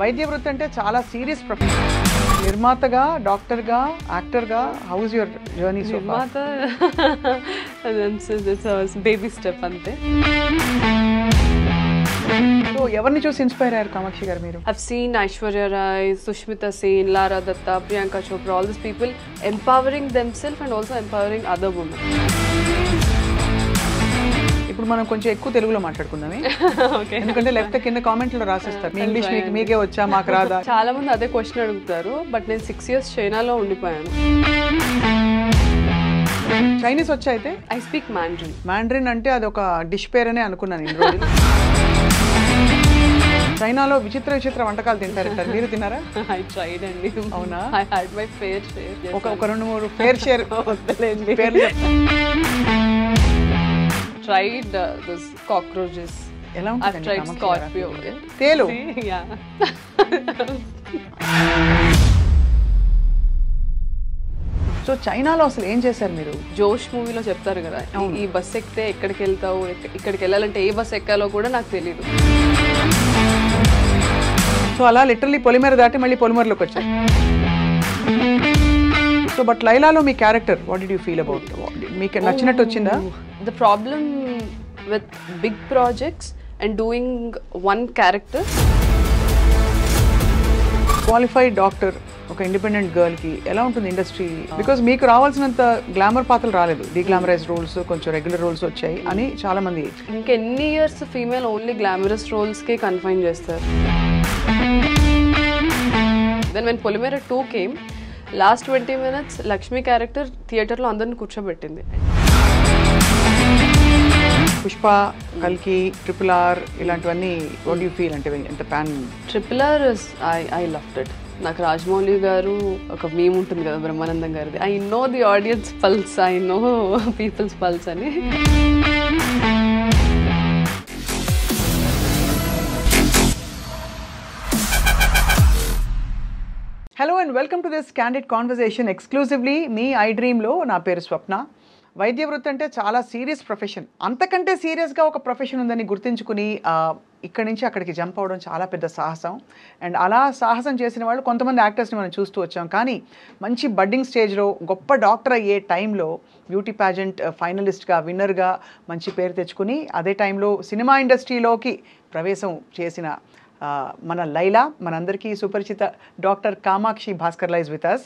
వైద్య వృత్తి అంటే చాలా సీరియస్ ప్రొఫెషన్. నిర్మాతగా, డాక్టర్గా, యాక్టర్గా, how is your journey so far? నిర్మాత బేబీ స్టెప్ అంతే. సో ఎవరిని చూసి ఇన్స్పైర్ అయ్యారు కామాక్షి గారు మీరు? I've seen Aishwarya Rai, Sushmita Sen, Lara Datta, Priyanka Chopra, all these people empowering themselves and also empowering other women. ఇప్పుడు మనం కొంచెం ఎక్కువ తెలుగులో మాట్లాడుకుందామే, ఎందుకంటే లేకపోతే కింద కామెంట్లో రాసేస్తారు మీ ఇంగ్లీష్ మీకే వచ్చా మాకు రాదా. చాలా మంది అదే క్వశ్చన్ అడుగుతారు, బట్ నేను 6 years చైనాలో ఉండిపోయాను. చైనీస్ వచ్చా అయితే? I speak Mandarin. మ్యాండ్రిన్ అంటే అది ఒక డిష్ పేరనే అనుకున్నాను ఇన్ని రోజులు. చైనాలో విచిత్ర విచిత్ర వంటకాలు తింటారంటారు, మీరు తిన్నారా? ఐ ట్రైడ్ అండి. అవునా? I had my fair share. ఒక 2-3 ఫేర్ షేర్ వద్దలేండి. పేర్లు చెప్తాను. Tried this cockroaches. ఎలా I've tried scorpio. తేలు. Yeah. సో చైనాలో అసలు ఏం చేశారు మీరు? జోష్ మూవీలో చెప్తారు కదా, ఈ బస్ ఎక్కితే ఎక్కడికి వెళ్తావు, ఇక్కడికి వెళ్ళాలంటే ఏ బస్ ఎక్కాలో కూడా నాకు తెలియదు. సో అలా లిటరల్లీ పొలిమేర దాటి మళ్ళీ పొలిమేరలోకి వచ్చారు. సో బట్ లైలాలో మీ character what did you feel about? మీకు నచ్చినట్టు వచ్చిందా? The problem with big projects and doing one character. Qualified doctor ఒక ఇండిపెండెంట్ గర్ల్కి ఎలా ఉంటుంది ఇండస్ట్రీ? బికాజ్ మీకు రావాల్సినంత గ్లామర్ పాత్రలు రాలేదు, డీగ్లామరైజ్ రోల్స్, కొంచెం రెగ్యులర్ రోల్స్ వచ్చాయి అని చాలా మంది. ఇంకెన్ని ఇయర్స్ ఫీమేల్ ఓన్లీ గ్లామరస్ రోల్స్కే కన్ఫైన్ చేస్తారు. Then when Polimera 2 came, last 20 minutes Lakshmi character థియేటర్లో అందరిని కూర్చోబెట్టింది. పుష్ప, కల్కి, RRR ఇలాంటివన్నీ వాట్ యూ ఫీల్? అంటే ఎంత pan? RRR I loved it. నాకు రాజమౌళి గారు ఒక మీమ్ ఉంటుంది కదా బ్రహ్మానందం గారిది, I know the audience pulse, I know people's pulse అని. Hello and welcome to this candid conversation exclusively మీ ఐ డ్రీమ్లో. నా పేరు స్వప్న. వైద్య వృత్తి అంటే చాలా సీరియస్ ప్రొఫెషన్. అంతకంటే సీరియస్గా ఒక ప్రొఫెషన్ ఉందని గుర్తించుకుని ఇక్కడి నుంచి అక్కడికి జంప్ అవడం చాలా పెద్ద సాహసం. అండ్ అలా సాహసం చేసిన వాళ్ళు కొంతమంది యాక్టర్స్ని మనం చూస్తూ వచ్చాం. కానీ మంచి బడ్డింగ్ స్టేజ్లో గొప్ప డాక్టర్ అయ్యే టైంలో బ్యూటీ ప్యాజెంట్ ఫైనలిస్ట్గా, విన్నర్గా మంచి పేరు తెచ్చుకుని అదే టైంలో సినిమా ఇండస్ట్రీలోకి ప్రవేశం చేసిన మన లైలా, మనందరికీ సుపరిచిత doctor Kamakshi Bhaskarla is with us.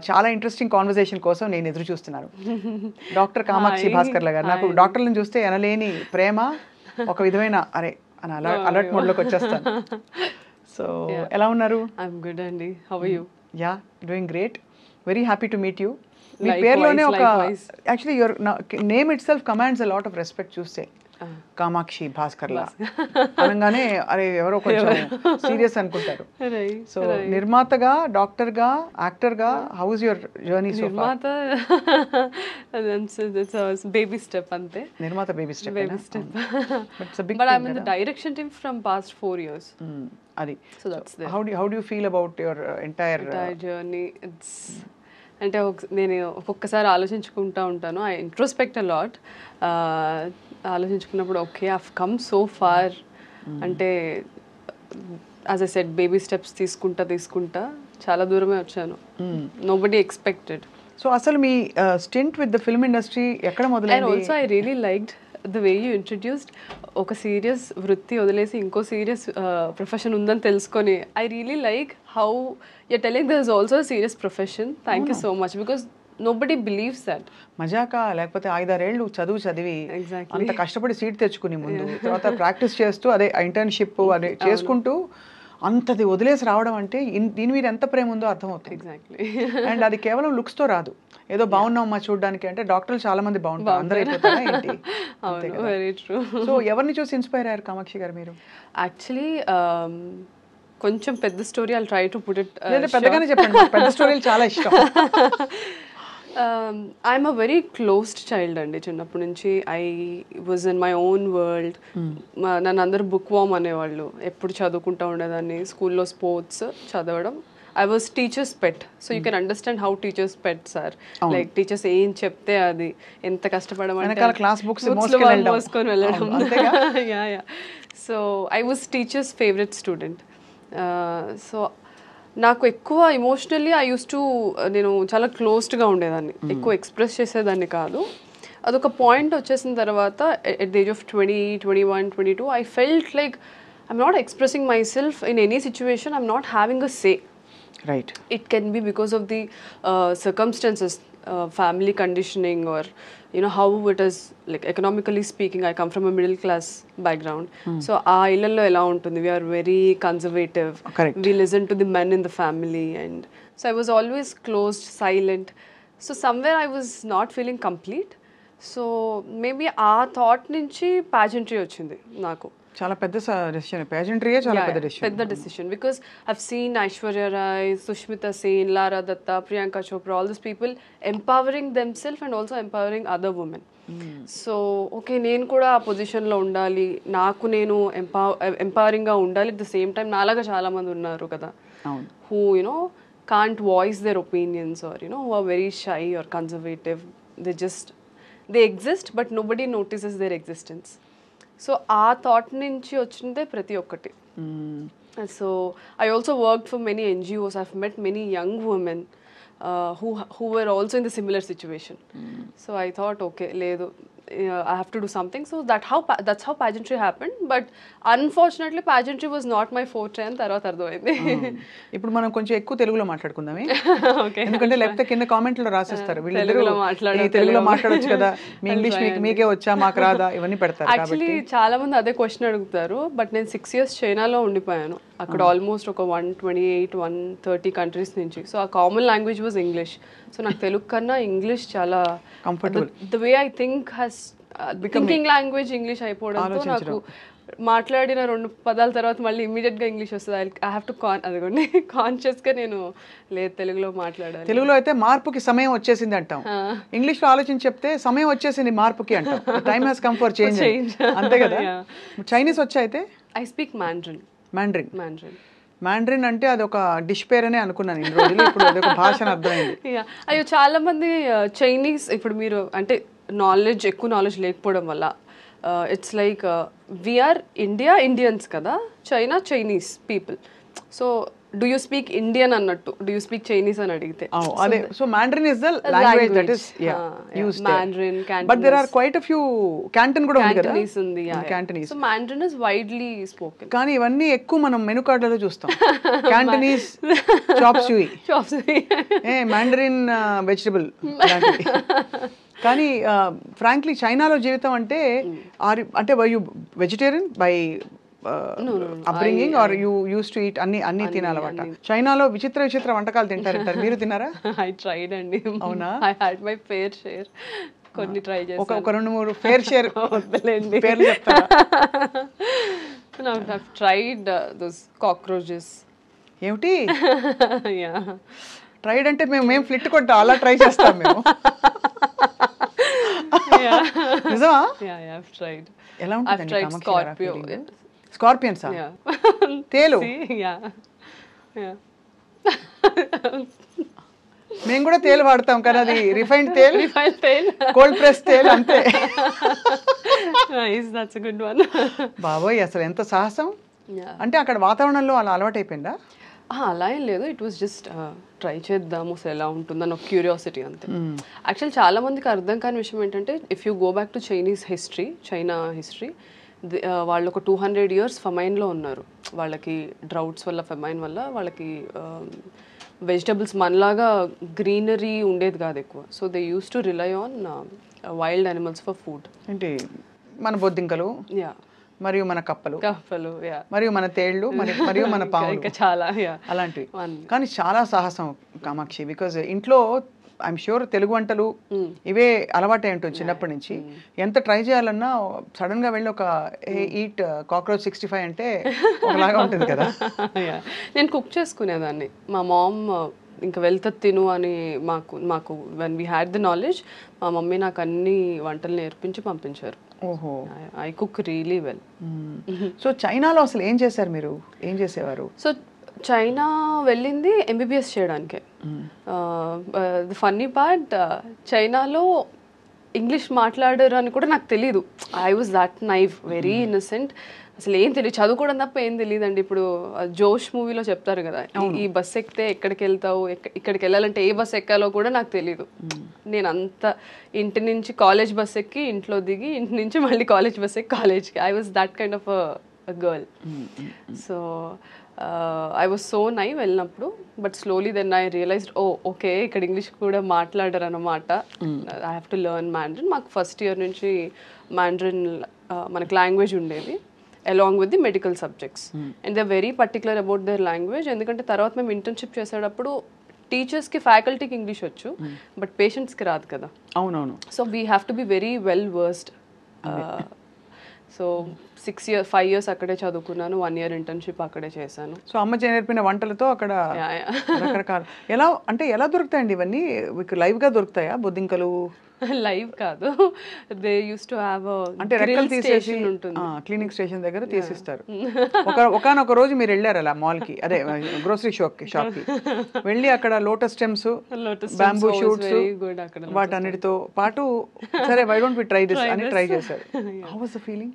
చాలా ఇంట్రెస్టింగ్ కాన్వర్సేషన్ కోసం నేను ఎదురు చూస్తున్నాను. డాక్టర్ కామాక్షి భాస్కర్లా గారు, నాకు డాక్టర్లను చూస్తే ఎనలేని ప్రేమ, ఒక విధమైన అరే అని అలర్ట్ మోడ్లోకి వచ్చేస్తాను. సో ఎలా ఉన్నారు? ఐఎమ్ గుడ్ అండి. How are you? Yeah, doing great. Very happy to meet you. మీ పేరులోనే ఒక actually your name itself commands a lot of respect. చూస్తే కామాక్షి భాస్కర్లా అనగానే అరే ఎవరో కొంచెం సీరియస్ అనుకుంటారు. సో నిర్మాతగా, డాక్టర్గా, యాక్టర్గా, how is your journey so far? నిర్మాత బేబీ స్టెప్ అంతే. నిర్మాత baby step. But I am in the direction team from past 4 years. అది. So that's there. How do you feel about your entire journey? It's అంటే నేను ఒక్కొక్కసారి ఆలోచించుకుంటూ ఉంటాను. I introspect a lot. ఆలోచించుకున్నప్పుడు okay, I have come so far. అంటే as I said baby steps తీసుకుంటా చాలా దూరమే వచ్చాను. Nobody expected. సో అసలు మీ stint with the film industry ఎక్కడ మొదలైంది? And also I really liked the way you introduced. ఒక సీరియస్ వృత్తి వదిలేసి ఇంకో సీరియస్ ప్రొఫెషన్ ఉందని తెలుసుకొని I really like how you're telling there is also a serious profession. Thank you so much, because nobody believes that. మజాకా లేకపోతే 5-6 ఏళ్ళు చదివి అంత కష్టపడి సీట్ తెచ్చుకుని ముందు తర్వాత ప్రాక్టీస్ చేస్తూ అదే ఇంటర్న్షిప్ అదే చేసుకుంటూ అంతది వదిలేసి రావడం అంటే దీని మీద ఎంత ప్రేమ ఉందో అర్థమవుతుంది. ఎగ్జాక్ట్లీ. అండ్ అది కేవలం లుక్స్తో రాదు, ఏదో బాగున్నామమ్మా చూడడానికి. అంటే డాక్టర్లు చాలా మంది బాగుంటారు, అందరూ అయిపోతారా ఏంటి? Very true. సో ఎవరిని చూసి ఇన్స్పైర్ అయ్యారు కామాక్షి గారు మీరు? యాక్చువల్లీ కొంచెం పెద్ద story, I'll try to put it. పెద్దగానే చెప్పండి, పెద్ద స్టోరీలు చాలా ఇష్టం. I'm a very closed child అండి. చిన్నప్పటి నుంచి I was in my own world. నన్ను అందరూ బుక్ వామ్ అనేవాళ్ళు. ఎప్పుడు చదువుకుంటూ ఉండేదాన్ని. స్కూల్లో స్పోర్ట్స్ చదవడం. I was teacher's pet, so you can understand how teachers' pets are. Like teachers ఏం చెప్తే అది ఎంత కష్టపడమంటే క్లాస్ బుక్స్ మోసుకొని వెళ్ళడం. So I was teachers favourite student. So నాకు ఎక్కువ ఎమోషనల్లీ ఐ యూస్ టు నేను చాలా క్లోజ్డ్గా ఉండేదాన్ని, ఎక్కువ ఎక్స్ప్రెస్ చేసేదాన్ని కాదు. అదొక పాయింట్ వచ్చేసిన తర్వాత at the age of 21, 22 I felt like I'm not expressing my self in any situation, I'm not having a say. Right. It can be because of the circumstances, family conditioning, or how it is, like economically speaking, I come from a middle class background. So aa illallo ela untundi, we are very conservative. Correct. We listen to the men in the family, and so I was always closed, silent. So somewhere I was not feeling complete. So maybe aa thought nunchi pageantry ochindi naku. చాలా పెద్ద decision, పేజెంట్రీయే చాలా పెద్ద decision. పెద్ద decision, because I've seen Aishwarya Rai, Sushmita Sen, Lara Dutta, Priyanka Chopra, all this people empowering them self and also empowering other women. So okay, నేను కూడా ఆ పొజిషన్లో ఉండాలి, నాకు నేను ఎంపవరింగ్గా ఉండాలి. అట్ ద సేమ్ టైం నాలాగా చాలా మంది ఉన్నారు కదా, who can't voice their opinions, or who are very shy or conservative. They exist, but nobody notices their existence. So ఆ థాట్ నుంచి వచ్చిందే ప్రతి ఒక్కటి. So I also work for many NGOs. I met many young women who were also in the similar situation. So I thought, okay, ledu, I have to do something. So that's how pageantry happened. But unfortunately pageantry was not my forte and tarvata ardhamayindi. ఇప్పుడు మనం కొంచెం ఎక్కువ తెలుగులో మాట్లాడుకుందామే, ఎందుకంటే లేకపోతే కింద కామెంట్లో రాసేస్తారు వీళ్ళిద్దరూ తెలుగులో మాట్లాడొచ్చు కదా, మీ ఇంగ్లీష్ మీకే వచ్చా మాకు రాదా ఇవన్నీ పెడతారు. యాక్చువల్లీ చాలా మంది అదే క్వశ్చన్ అడుగుతారు. బట్ నేను 6 years చైనాలో ఉండిపోయాను, అక్కడ ఆల్మోస్ట్ ఒక 128, 130 కంట్రీస్ నుంచి. సో ఆ common language was English. So నాకు తెలుగు కన్నా ఇంగ్లీష్ చాలా comfortable. The way I think has thinking language English అయిపోవడంతో నాకు మాట్లాడిన 2 పదాల తర్వాత మళ్ళీ ఇమీడియట్గా ఇంగ్లీష్ వస్తుంది. ఐ హ్యావ్ టు అదిగోండి కాన్షియస్గా నేను లేదు తెలుగులో మాట్లాడాలి. తెలుగులో అయితే మార్పుకి సమయం వచ్చేసింది అంటాం, ఇంగ్లీష్లో ఆలోచించి చెప్తే సమయం వచ్చేసింది మార్పుకి అంటాం. Time has come for change, అంతే కదా. చైనీస్ వచ్చా అయితే? I speak మాండ్రిన్. మాండ్రిన్ అంటే అదొక డిష్ పేరనే అనుకున్నాను ఇన్ని రోజులు, ఇప్పుడు అదొక భాష అని అర్థమైంది. అయ్యో చాలా మంది చైనీస్, ఇప్పుడు మీరు అంటే ఎక్కువ నాలెడ్జ్ లేకపోవడం వల్ల ఇట్స్ లైక్ వీఆర్ ఇండియన్స్ కదా, China Chinese people. So do you speak Indian అన్నట్టు, డూ యూ స్పీక్ చైనీస్ అని అడిగితే అదే. So Mandarin is the language that is used. Mandarin, but there are quite a few Canton కూడా ఉంది కదా. Cantonese ఉంది. Cantonese. So Mandarin is widely spoken. కానీ ఇవన్నీ ఎక్కువ మనం మెనూ కార్డులలో చూస్తాం. Cantonese chop suey, Mandarin vegetable. కానీ ఫ్రాంక్లీ చైనాలో జీవితం అంటే were you vegetarian by upbringing or you used to eat అన్ని తినాలన్నమాట? చైనాలో విచిత్ర వంటకాలు తింటారంటారు, మీరు తిన్నారా? ఐ ట్రైడ్ అండి. అవునా? I had my fair share. కొన్ని ట్రై చేశాను. ఒక 2-3 ఫేర్ షేర్ వద్దలేండి పేర్లు చెప్తారా? I've tried those cockroaches. ఏమిటి? Yeah. ట్రైడ్ అంటే మేము ఫ్లిట్ కొట్టాం, అలా ట్రై చేస్తాం మేము. నిజమా? Yeah, I've tried. ఎలా I've tried scorpio. స్కార్పియన్స్? తేలు? Yeah. మేము కూడా తేలు వాడతాం, కానీ అది రిఫైన్డ్ తేల్, కోల్డ్ ప్రెస్ తేల్, అంతే. Nice, that's a good one. బాబోయ్, అసలు ఎంత సాహసం. అంటే అక్కడ వాతావరణంలో అలా అలవాటైపోయిందా? అలా ఏం లేదు, ఇట్ వాస్ జస్ట్ ట్రై చేద్దాము అసలు ఎలా ఉంటుందని ఒక క్యూరియాసిటీ అంతే. యాక్చువల్లీ చాలా మందికి అర్థం కాని విషయం ఏంటంటే, if you go back to China history, వాళ్ళు ఒక 200 years ఫమైన్లో ఉన్నారు. వాళ్ళకి డ్రౌట్స్ వల్ల, ఫమైన్ వల్ల వాళ్ళకి వెజిటబుల్స్ మనలాగా గ్రీనరీ ఉండేది కాదు ఎక్కువ. So they use to rely on wild animals for food. ఏంటి మన బొద్దింకలు, మరియు మన కప్పలు, మరియు మన తేళ్లు, మరియు మన పాములు, చాలా అలాంటివి. కానీ చాలా సాహసం కామాక్షి, బికాజ్ ఇంట్లో ఐఎమ్ షూర్ తెలుగు వంటలు ఇవే అలవాటే ఉంటుంది చిన్నప్పటి నుంచి. ఎంత ట్రై చేయాలన్నా సడన్ గా వెళ్ళి ఒక ఈట్ కాక్రోచ్ 65 అంటే ఒకలాగా ఉంటుంది కదా. నేను కుక్ చేసుకునేదాన్ని. మా మామ్ ఇంకా వెళ్తా తిను అని మాకు when we had the knowledge, మా మమ్మీ నాకు అన్ని వంటలు నేర్పించి పంపించారు. ఓహో, I cook really well. So చైనాలో అసలు ఏం చేశారు మీరు, ఏం చేసేవారు? సో చైనా వెళ్ళింది MBBS చేయడానికే. ది ఫన్నీ పార్ట్, చైనాలో ఇంగ్లీష్ మాట్లాడరు అని కూడా నాకు తెలియదు. I was that naive, very innocent. అసలు ఏం తెలియదు, చదువుకోవడం తప్ప ఏం తెలియదండి. ఇప్పుడు జోష్ మూవీలో చెప్తారు కదా, ఈ బస్ ఎక్కితే ఎక్కడికి వెళ్తావు, ఇక్కడికి వెళ్ళాలంటే ఏ బస్ ఎక్కాలో కూడా నాకు తెలియదు. నేను అంత ఇంటి నుంచి కాలేజ్ బస్ ఎక్కి ఇంట్లో దిగి, ఇంటి నుంచి మళ్ళీ కాలేజ్ బస్ ఎక్కి కాలేజ్కి. I was that kind of a girl. So I was so naive వెళ్ళినప్పుడు. But slowly then I realized, okay ఇక్కడ ఇంగ్లీష్ కూడా మాట్లాడరు అన్నమాట. I have to learn Mandarin. మాకు ఫస్ట్ ఇయర్ నుంచి మ్యాండ్రిన్ మనకు లాంగ్వేజ్ ఉండేది, along with the medical subjects. And they're very particular about their language. ఎందుకంటే తర్వాత మేము ఇంటర్న్షిప్ చేసేటప్పుడు టీచర్స్కి ఫ్యాకల్టీకి ఇంగ్లీష్ వచ్చు, బట్ పేషెంట్స్కి రాదు కదా. అవునవును. So we have to be very well versed. So 5 years అక్కడే చదువుకున్నాను, 1 year ఇంటర్న్షిప్ అక్కడే చేశాను. సో అమ్మ నేర్పిన వంటలతో అక్కడ రకరకాల ఎలా దొరుకుతాయండి ఇవన్నీ? మీకు లైవ్గా దొరుకుతాయా బొద్దింకలు? లైవ్ కాదు, దే యూస్ టు హ్యావ్ అంటే రెక్కలు తీసేసి క్లినిక్ స్టేషన్ దగ్గర తీసిస్తారు. ఒకనొక రోజు మీరు వెళ్ళారు అలా మాల్కి, అదే గ్రోసరీ షాప్కి వెళ్ళి అక్కడ లోటస్ స్టెమ్స్, బ్యాంబూ షూట్స్ వాటన్నిటితో పాటు సరే why don't we try this అని ట్రై చేశారు. How was the feeling?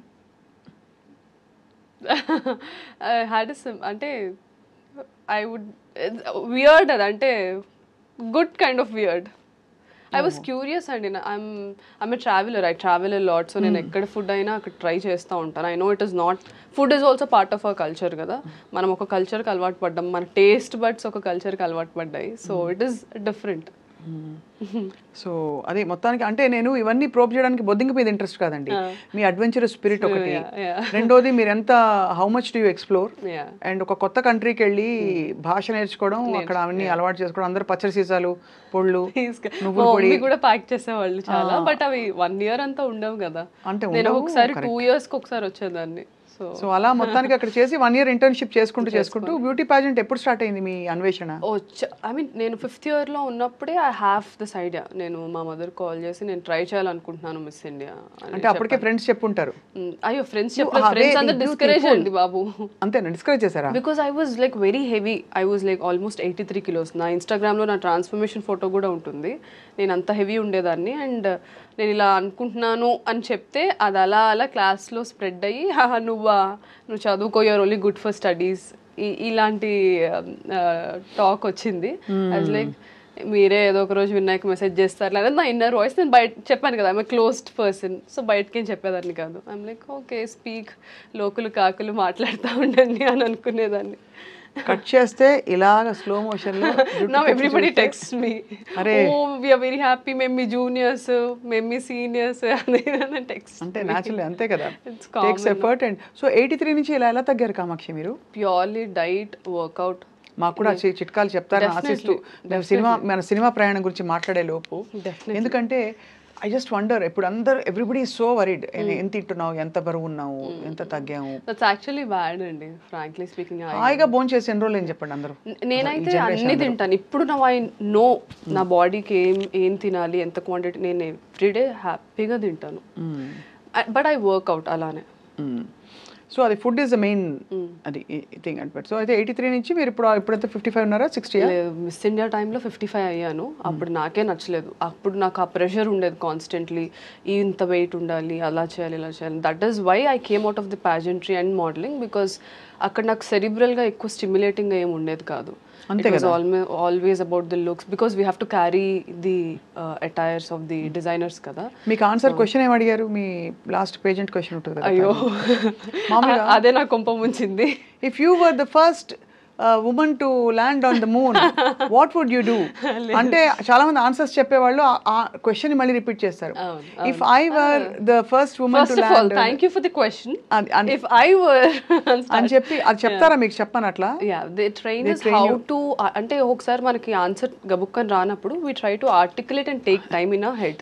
అంటే ఐ వుడ్ వియర్డ్, అదంటే good kind of weird. I was curious and I'm a traveler. I travel a lot. So నేను ఎక్కడ food అయినా అక్కడ ట్రై చేస్తూ ఉంటాను. I know it is not, food is also part of our culture కదా. మనం ఒక కల్చర్కి అలవాటు పడ్డాం, మన టేస్ట్ బడ్స్ ఒక కల్చర్కి అలవాటు పడ్డాయి. So it is different. So అదే మొత్తానికి అంటే నేను ఇవన్నీ ప్రోబ్ చేయడానికి బొద్దింక మీద ఇంట్రెస్ట్ కాదండి, మీ అడ్వెంచరస్ స్పిరిట్ ఒకటి. రెండోది మీరు ఎంత how much do you explore, and ఒక కొత్త కంట్రీకి వెళ్ళి భాష నేర్చుకోవడం, అక్కడ అవన్నీ అలవాటు చేసుకోవడం. అందరూ పచ్చడి సీసాలు, పొళ్ళు, నువ్వుల పొడి కూడా ప్యాక్ చేసేవాళ్ళు చాలా. బట్ అవి 1 year అంతా ఉండవు కదా. అంటే నేను ఒకసారి 2 years కి ఒకసారి వచ్చేదాన్ని. సో అలా మొత్తానికి అక్కడ చేసి 1 year ఇంటర్న్షిప్ చేసుకుంటూ బ్యూటీ పాజెంట్ ఎప్పుడు స్టార్ట్ అయింది మీ అన్వేషణ? ఐ మీన్ నేను 5th year లో ఉన్నప్పుడే ఐ హ్యావ్ దిస్ ఐడియా. నేను మా మదర్ కాల్ చేసి నేను ట్రై చేయాలనుకుంటున్నాను మిస్ ఇండియా అంటే అప్పటికే ఫ్రెండ్స్ చెప్పుంటారు. అయ్యో ఫ్రెండ్స్ అందరూ డిస్కరేజ్ అండి బాబు. అంతేనా, డిస్కరేజ్ చేశారా? Because I was like very heavy. I was like almost 83 kilos. నా ఇన్స్టాగ్రామ్లో నా ట్రాన్స్ఫర్మేషన్ ఫోటో కూడా ఉంటుంది. నేను అంత హెవీ ఉండేదాన్ని. అండ్ నేను ఇలా అనుకుంటున్నాను అని చెప్తే అది అలా అలా క్లాస్లో స్ప్రెడ్ అయ్యి, నువ్వు చదువుకో, you're only good for studies, ఇలాంటి టాక్ వచ్చింది. అది లైక్ మీరే ఏదో ఒక రోజు వినాయక్ మెసేజ్ చేస్తారు లేదా నా ఇన్నర్ వాయిస్. నేను బయట చెప్పాను కదా, ఐఎమ్ క్లోజ్డ్ పర్సన్. సో బయటకేం చెప్పేదాన్ని కాదు. ఐఎమ్ లైక్ ఓకే స్పీక్, లోకులు కాకులు మాట్లాడుతూ ఉండండి అని అనుకునేదాన్ని. కట్ చేస్తే ఇలాగ స్లో మోషన్ లో now everybody text me, oh we are very happy, మేము మీ జూనియర్స్, మేము మీ సీనియర్స్ అని టెక్స్ట్. అంటే నేచురల్లీ అంతే కదా, టేక్స్ ఎఫర్ట్. అండ్ సో 83 నుంచి ఎలా తగ్గారు కామాక్షి మీరు? Purely diet, workout. మాకు కూడా చిట్కాలు చెప్తారని ఆశిస్తూ మన సినిమా ప్రయాణం గురించి మాట్లాడే లోపు, ఎందుకంటే ఐ జస్ట్ వండర్, ఇప్పుడు అందరు ఎవ్రీబడి సో వరీడ్, ఎంత తింటున్నావు, ఎంత బరువు ఉన్నావు, ఎంత తగ్గాము. దట్స్ యాక్చువల్లీ బ్యాడ్ అండి, ఫ్రాంక్లీ స్పీకింగ్. హాయిగా భోజనం చేసి ఎన్ని రోజులు ఏం చెప్పండి అందరూ. నేనైతే అన్ని తింటాను ఇప్పుడు. ఐ నో నా బాడీకి ఏం తినాలి, ఎంత క్వాంటిటీ. నేను ఎవ్రీడే హ్యాపీగా తింటాను, బట్ ఐ వర్క్అవుట్ అలానే. సో అది ఫుడ్ ఈస్ ద మెయిన్ అది థింగ్ అంటారు. సో అయితే 83 నుంచి మీరు ఇప్పుడైతే 55 ఉన్నారా, 60? మిస్ ఇండియా టైంలో 55 అయ్యాను. అప్పుడు నాకే నచ్చలేదు. అప్పుడు నాకు ఆ ప్రెషర్ ఉండేది కాన్స్టెంట్లీ, ఇంత వెయిట్ ఉండాలి, అలా చేయాలి, ఇలా చేయాలి. That is why I came out of the pageantry and modelling, because అక్కడ నాకు సెరిబ్రల్గా ఎక్కువ స్టిమ్యులేటింగ్గా ఏమి ఉండేది కాదు. It was always about the looks, because we have to carry the attires of the designers kada. మీకు ఆన్సర్ క్వశ్చన్ ఏం అడిగారు? మీ last pageant question ఉంటుంది కదా. అయ్యో అదే నా కొంప ముంచింది. If you were the first woman to land on the moon, what would you do? అంటే చాలా మంది ఆన్సర్స్ చెప్పేవాళ్ళు ఆ క్వశ్చన్ మళ్ళీ రిపీట్ చేస్తారు. If I were the first woman to land. First of all, thank you for the question. If I were అని చెప్పి అది చెప్తారా మీకు? చెప్పను అట్లా. Yeah, they train us how to, అంటే ఒకసారి మనకి ఆన్సర్ గబుక్కని రానప్పుడు we try to articulate and take time in our head.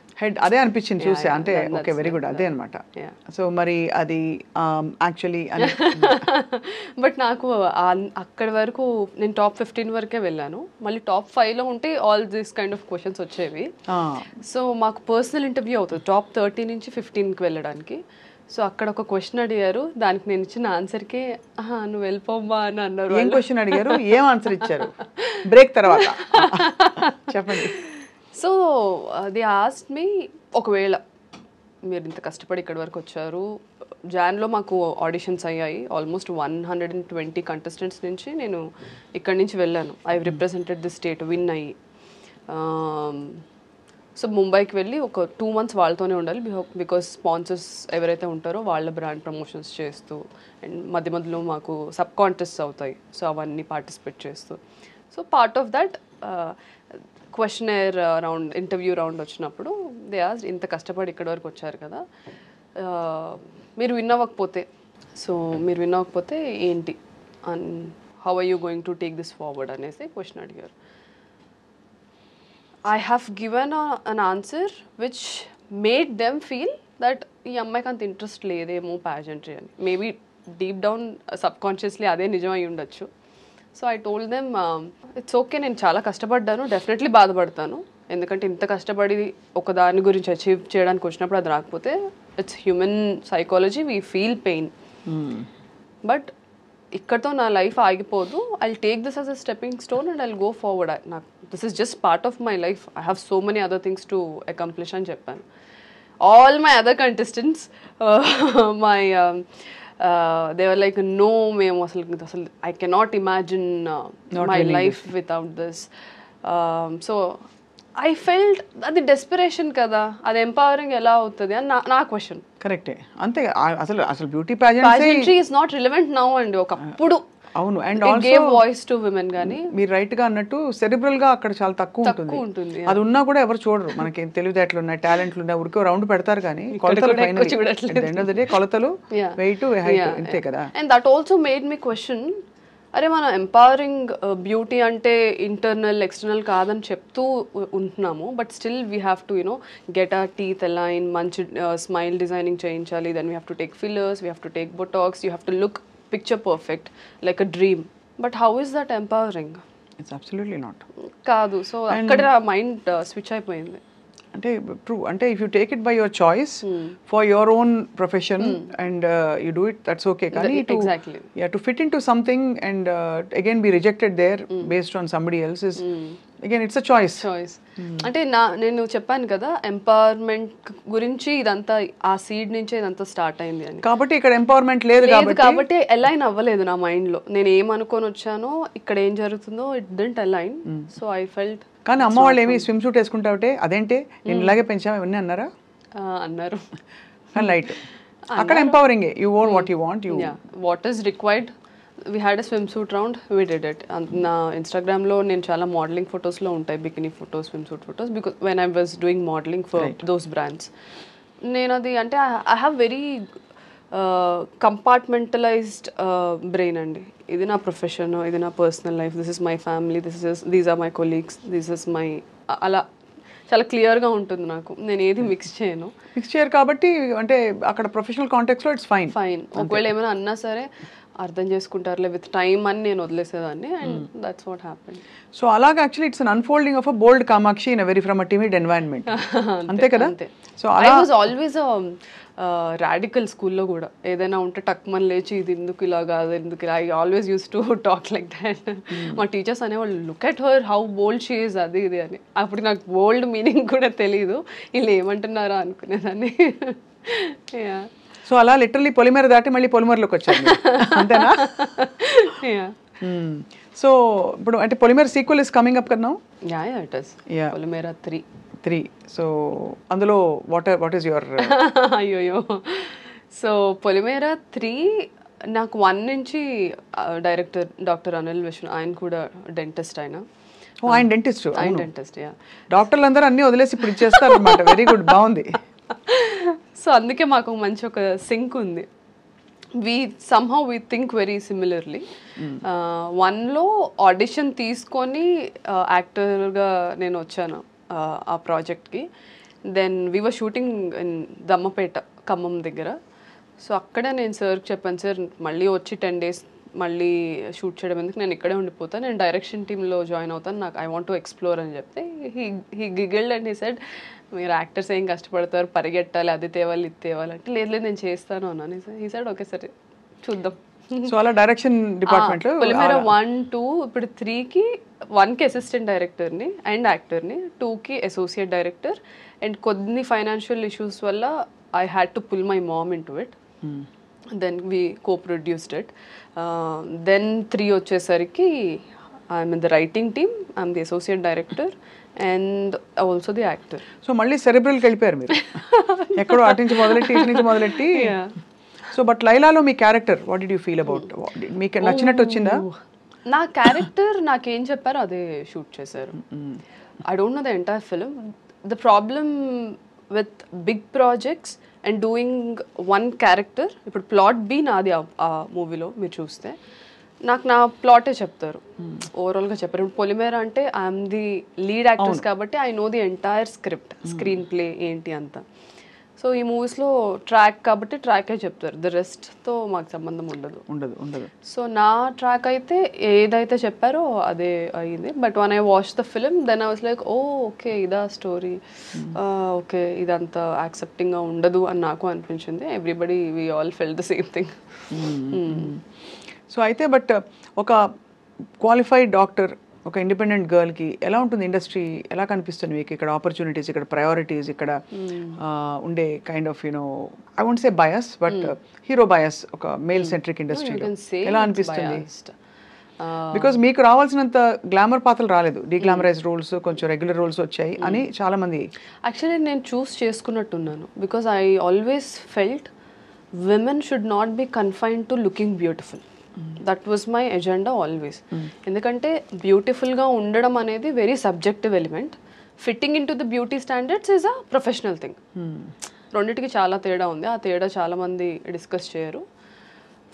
అదే అనిపించింది చూసే, అంటే ఓకే వెరీ గుడ్, అదే అనమాట. సో మరి అది యాక్చువల్లీ బట్ నాకు అక్కడ వరకు నేను టాప్ 15 వరకే వెళ్ళాను. మళ్ళీ టాప్ 5లో ఉంటే all this kind of questions వచ్చేవి. సో మాకు పర్సనల్ ఇంటర్వ్యూ అవుతుంది టాప్ 30 నుంచి 15కి వెళ్ళడానికి. సో అక్కడ ఒక క్వశ్చన్ అడిగారు, దానికి నేను ఇచ్చిన ఆన్సర్కే నువ్వు వెళ్ళిపోమ్మా అని అన్నారు. ఏం క్వశ్చన్ అడిగారు, ఏం ఆన్సర్ ఇచ్చారు? బ్రేక్ తర్వాత చెప్పండి. సో దే ఆస్క్డ్ మీ ఒకవేళ మీరు ఇంత కష్టపడి ఇక్కడి వరకు వచ్చారు, జాన్లో మాకు ఆడిషన్స్ అయ్యాయి, ఆల్మోస్ట్ 120 కంటెస్టెంట్స్ నుంచి నేను ఇక్కడి నుంచి వెళ్ళాను. I represented the state, win అయ్యి. సో ముంబైకి వెళ్ళి ఒక 2 months వాళ్ళతోనే ఉండాలి, బికాస్ స్పాన్సర్స్ ఎవరైతే ఉంటారో వాళ్ళ బ్రాండ్ ప్రమోషన్స్ చేస్తూ, అండ్ మధ్య మధ్యలో మాకు సబ్ కాంటెస్ట్స్ అవుతాయి, సో అవన్నీ పార్టిసిపేట్ చేస్తూ. So part of that questionnaire round, interview round వచ్చినప్పుడు దే ఆస్క్డ్, ఇంత కష్టపడి ఇక్కడి వరకు వచ్చారు కదా, మీరు విన్ అవ్వకపోతే, సో మీరు విన్ అవ్వకపోతే ఏంటి, and how are you going to take this forward అనేసి క్వశ్చన్ అడిగారు. I have given an answer which made them feel that ఈ అమ్మాయికి అంత ఇంట్రెస్ట్ లేదేమో pageantry అని. మేబీ డీప్ డౌన్ సబ్కాన్షియస్లీ అదే నిజమై ఉండొచ్చు. So I told them, it's okay, నేను చాలా కష్టపడ్డాను, డెఫినెట్లీ బాధపడతాను, ఎందుకంటే ఇంత కష్టపడి ఒక దాని గురించి అచీవ్ చేయడానికి వచ్చినప్పుడు అది రాకపోతే it's human psychology, we feel pain. But ఇక్కడతో నా లైఫ్ ఆగిపోదు, I take this as a stepping stone and I go forward. నాకు this is just part of my life, I have so many other things to accomplish అని చెప్పాను. All my other contestants my they were like, no, మేము అసలు I cannot imagine my life without this. So I felt అది desperation కదా, అది empowering ఎలా అవుతుంది అని నా క్వశ్చన్. కరెక్టే, అంతే. అసలు beauty pageantry is not relevant now అండి, ఒకప్పుడు అవును. And gave voice to women, కానీ మీరు రైట్ గా అన్నట్టు సెరిబ్రల్ గా అక్కడ చాలా తక్కువ ఉంటుంది. అది ఉన్నా కూడా ఎవరు చూడరు, మనకి తెలివితేటలు ఉన్నాయి, టాలెంట్లు ఉన్నాయి, ఊరికే రౌండ్ పెడతారు, కానీ కొలతలు కొలతలు వెయిట్ హైట్ అంతే కదా. And that also made me question, అరే మనం ఎంపవరింగ్ బ్యూటీ అంటే ఇంటర్నల్ ఎక్స్టర్నల్ కాదని చెప్తూ ఉంటున్నాము, but still we have to you know get our teeth align, మంచి స్మైల్ డిజైనింగ్ చేయించాలి, then we have to take fillers, we have to take Botox, you have to look picture perfect like a dream. But how is that empowering? It's absolutely not. కాదు. So అక్కడ mind switch అయిపోయింది. అంటే true, అంటే if you take it by your choice for your own profession and you do it, that's okay. కానీ to fit in to something and again be rejected there based on somebody else is again it's a choice. అంటే నేను చెప్పాను కదా, empowerment గురించి ఇదంతా ఆ seed నుంచే ఇదంతా స్టార్ట్ అయింది అని. కాబట్టి ఇక్కడ ఎంపవర్మెంట్ లేదు కాబట్టి అలైన్ అవ్వలేదు నా మైండ్ లో. నేను ఏమనుకొని వచ్చానో ఇక్కడ ఏం జరుగుతుందో it didn't align. So I felt. కానీ అమ్మ వాళ్ళు ఏమి స్విమ్ సూట్ వేసుకుంటావుటే అదేంటి నేను ఇలాగే పెంచాము ఇవన్నీ అన్నారా? అన్నారు. లైట్ అక్కడ empowering, you own what you want, you what is required. We had a swimsuit round, we did it. నా ఇన్స్టాగ్రామ్లో నేను చాలా మోడలింగ్ ఫొటోస్లో ఉంటాయి, bikini photos, swimsuit photos, because when I was doing modelling for those brands. నేను అది అంటే I have very compartmentalised brain అండి. ఇది నా ప్రొఫెషన్, ఇది నా personal life, this is my family, these are my colleagues, this is my, అలా చాలా క్లియర్గా ఉంటుంది నాకు. నేను ఏది మిక్స్ చేయరు కాబట్టి అంటే అక్కడ ప్రొఫెషనల్ కాంటెక్స్లో ఇట్స్ ఫైన్. ఒకవేళ ఏమైనా అన్నా సరే అర్థం చేసుకుంటారులే విత్ టైమ్ అని నేను వదిలేసేదాన్ని, and that's what happened. So అలాగా actually it's un unfolding of a bold Kamakshi in a very from a timid environment. అంతే కదా. So I was always radical స్కూల్లో కూడా. ఏదైనా ఉంటే టక్మన్ లేచి ఇది ఎందుకు ఇలా కాదు, ఎందుకు ఇలా, I always use to talk like that. మా టీచర్స్ అనేవాళ్ళు, look at her how bold she is, అది ఇది అని. అప్పుడు నాకు బోల్డ్ మీనింగ్ కూడా తెలీదు, వీళ్ళు ఏమంటున్నారా అనుకునేదాన్ని. సో అలా లిటరలీ పొలిమేర దాటి మళ్ళీ పొలిమేరలోకి వచ్చాను, అంతేనా? సో ఇప్పుడు అంటే పొలిమేర సీక్వెల్ ఇస్ కమింగ్ అప్ కదా. It is Polimera 3. సో అందులో వాట్ ఈస్ యువర్ అయ్యోయో. సో పొలిమేర 3 నాకు 1 నుంచి డైరెక్టర్ డాక్టర్ అనిల్ విష్ణు, ఆయన కూడా డెంటిస్ట్. ఆయన డెంటిస్ట్. యా. డాక్టర్లు అందరూ అన్నీ వదిలేసి ఇప్పుడు ఇచ్చేస్తారు అనమాట. వెరీ గుడ్, బాగుంది. సో అందుకే మాకు మంచి ఒక సింక్ ఉంది. somehow we think very similarly. 1లో ఆడిషన్ తీసుకొని యాక్టర్గా నేను వచ్చాను ఆ ప్రాజెక్ట్కి. Then we were shooting in Dammapeta, Khammam దగ్గర. సో అక్కడ నేను సార్కి చెప్పాను, సార్ మళ్ళీ వచ్చి 10 days మళ్ళీ షూట్ చేయడం ఎందుకు, నేను ఇక్కడే ఉండిపోతాను, నేను డైరెక్షన్ టీంలో జాయిన్ అవుతాను, నాకు ఐ వాంట్ టు ఎక్స్ప్లోర్ అని చెప్తే హీ గిగిల్డ్ అండ్ హీ సెడ్, మీరు యాక్టర్స్ ఏం కష్టపడతారు, పరిగెట్టాలి, అది తేవాలి ఇది తేవాలి అంటే, లేదు నేను చేస్తాను అన్నాను. హీ సెడ్ ఓకే సరే చూద్దాం. సో అలా డైరెక్షన్ డిపార్ట్మెంట్ పొలిమేర 1, 2 ఇప్పుడు 3కి 1కి అసిస్టెంట్ డైరెక్టర్ని అండ్ యాక్టర్ని, 2కి అసోసియేట్ డైరెక్టర్, అండ్ కొన్ని ఫైనాన్షియల్ ఇష్యూస్ వల్ల I had to pull my mom into it. Then we co-produced it. Then 3 వచ్చేసరికి I'm in the writing team, I'm the associate director and also the actor. So మళ్ళీ సెరెబ్రల్కి వెళ్ళిపోయారు మీరు, ఎక్కడో అటు నుంచి మొదలెట్టి. సో బట్ లైలాలో మీ character what did you feel about, మీకు నచ్చినట్టు వచ్చిందా? నా క్యారెక్టర్ నాకేం చెప్పారో అదే షూట్ చేశారు. I don't know the entire film. The problem with big projects and doing one character, ఇప్పుడు ప్లాట్ బి నాది ఆ మూవీలో మీరు చూస్తే, నాకు నా ప్లాటే చెప్తారు, ఓవరాల్గా చెప్పారు. ఇప్పుడు పొలిమేర అంటే ఐఎమ్ ది లీడ్ యాక్టర్స్ కాబట్టి I know the entire script, screen play ఏంటి అంతా. సో ఈ మూవీస్లో ట్రాక్ కాబట్టి ట్రాకే చెప్తారు, ద రెస్ట్తో మాకు సంబంధం ఉండదు. సో నా ట్రాక్ అయితే ఏదైతే చెప్పారో అదే అయ్యింది. But when I watch the film then I was like okay ఇదా స్టోరీ, ఓకే ఇదంతా యాక్సెప్టింగ్గా ఉండదు అని నాకు అనిపించింది. Everybody we all felt the same thing. So అయితే బట్ ఒక క్వాలిఫైడ్ డాక్టర్, ఒక ఇండిపెండెంట్ గర్ల్కి ఎలా ఉంటుంది ఇండస్ట్రీ, ఎలా కనిపిస్తుంది మీకు? ఇక్కడ ఆపర్చునిటీస్, ఇక్కడ ప్రయారిటీస్, ఇక్కడ ఉండే kind of you know I won't say bias but hero bias ఒక మేల్ సెంట్రిక్ ఇండస్ట్రీలో ఎలా అనిపిస్తుంది? బికాజ్ మీకు రావాల్సినంత గ్లామర్ పాత్రలు రాలేదు, డీగ్లామరైజ్ రోల్స్, కొంచెం రెగ్యులర్ రోల్స్ వచ్చాయి అని చాలా మంది. యాక్చువల్లీ నేను చూస్ చేసుకున్నట్టున్నాను because I always felt women should not be confined to looking beautiful. That was my agenda always. ఎందుకంటే బ్యూటిఫుల్గా ఉండడం అనేది very subjective element. Fitting into the beauty standards is a professional thing. రెండింటికి చాలా తేడా ఉంది. ఆ తేడా చాలామంది డిస్కస్ చేయరు.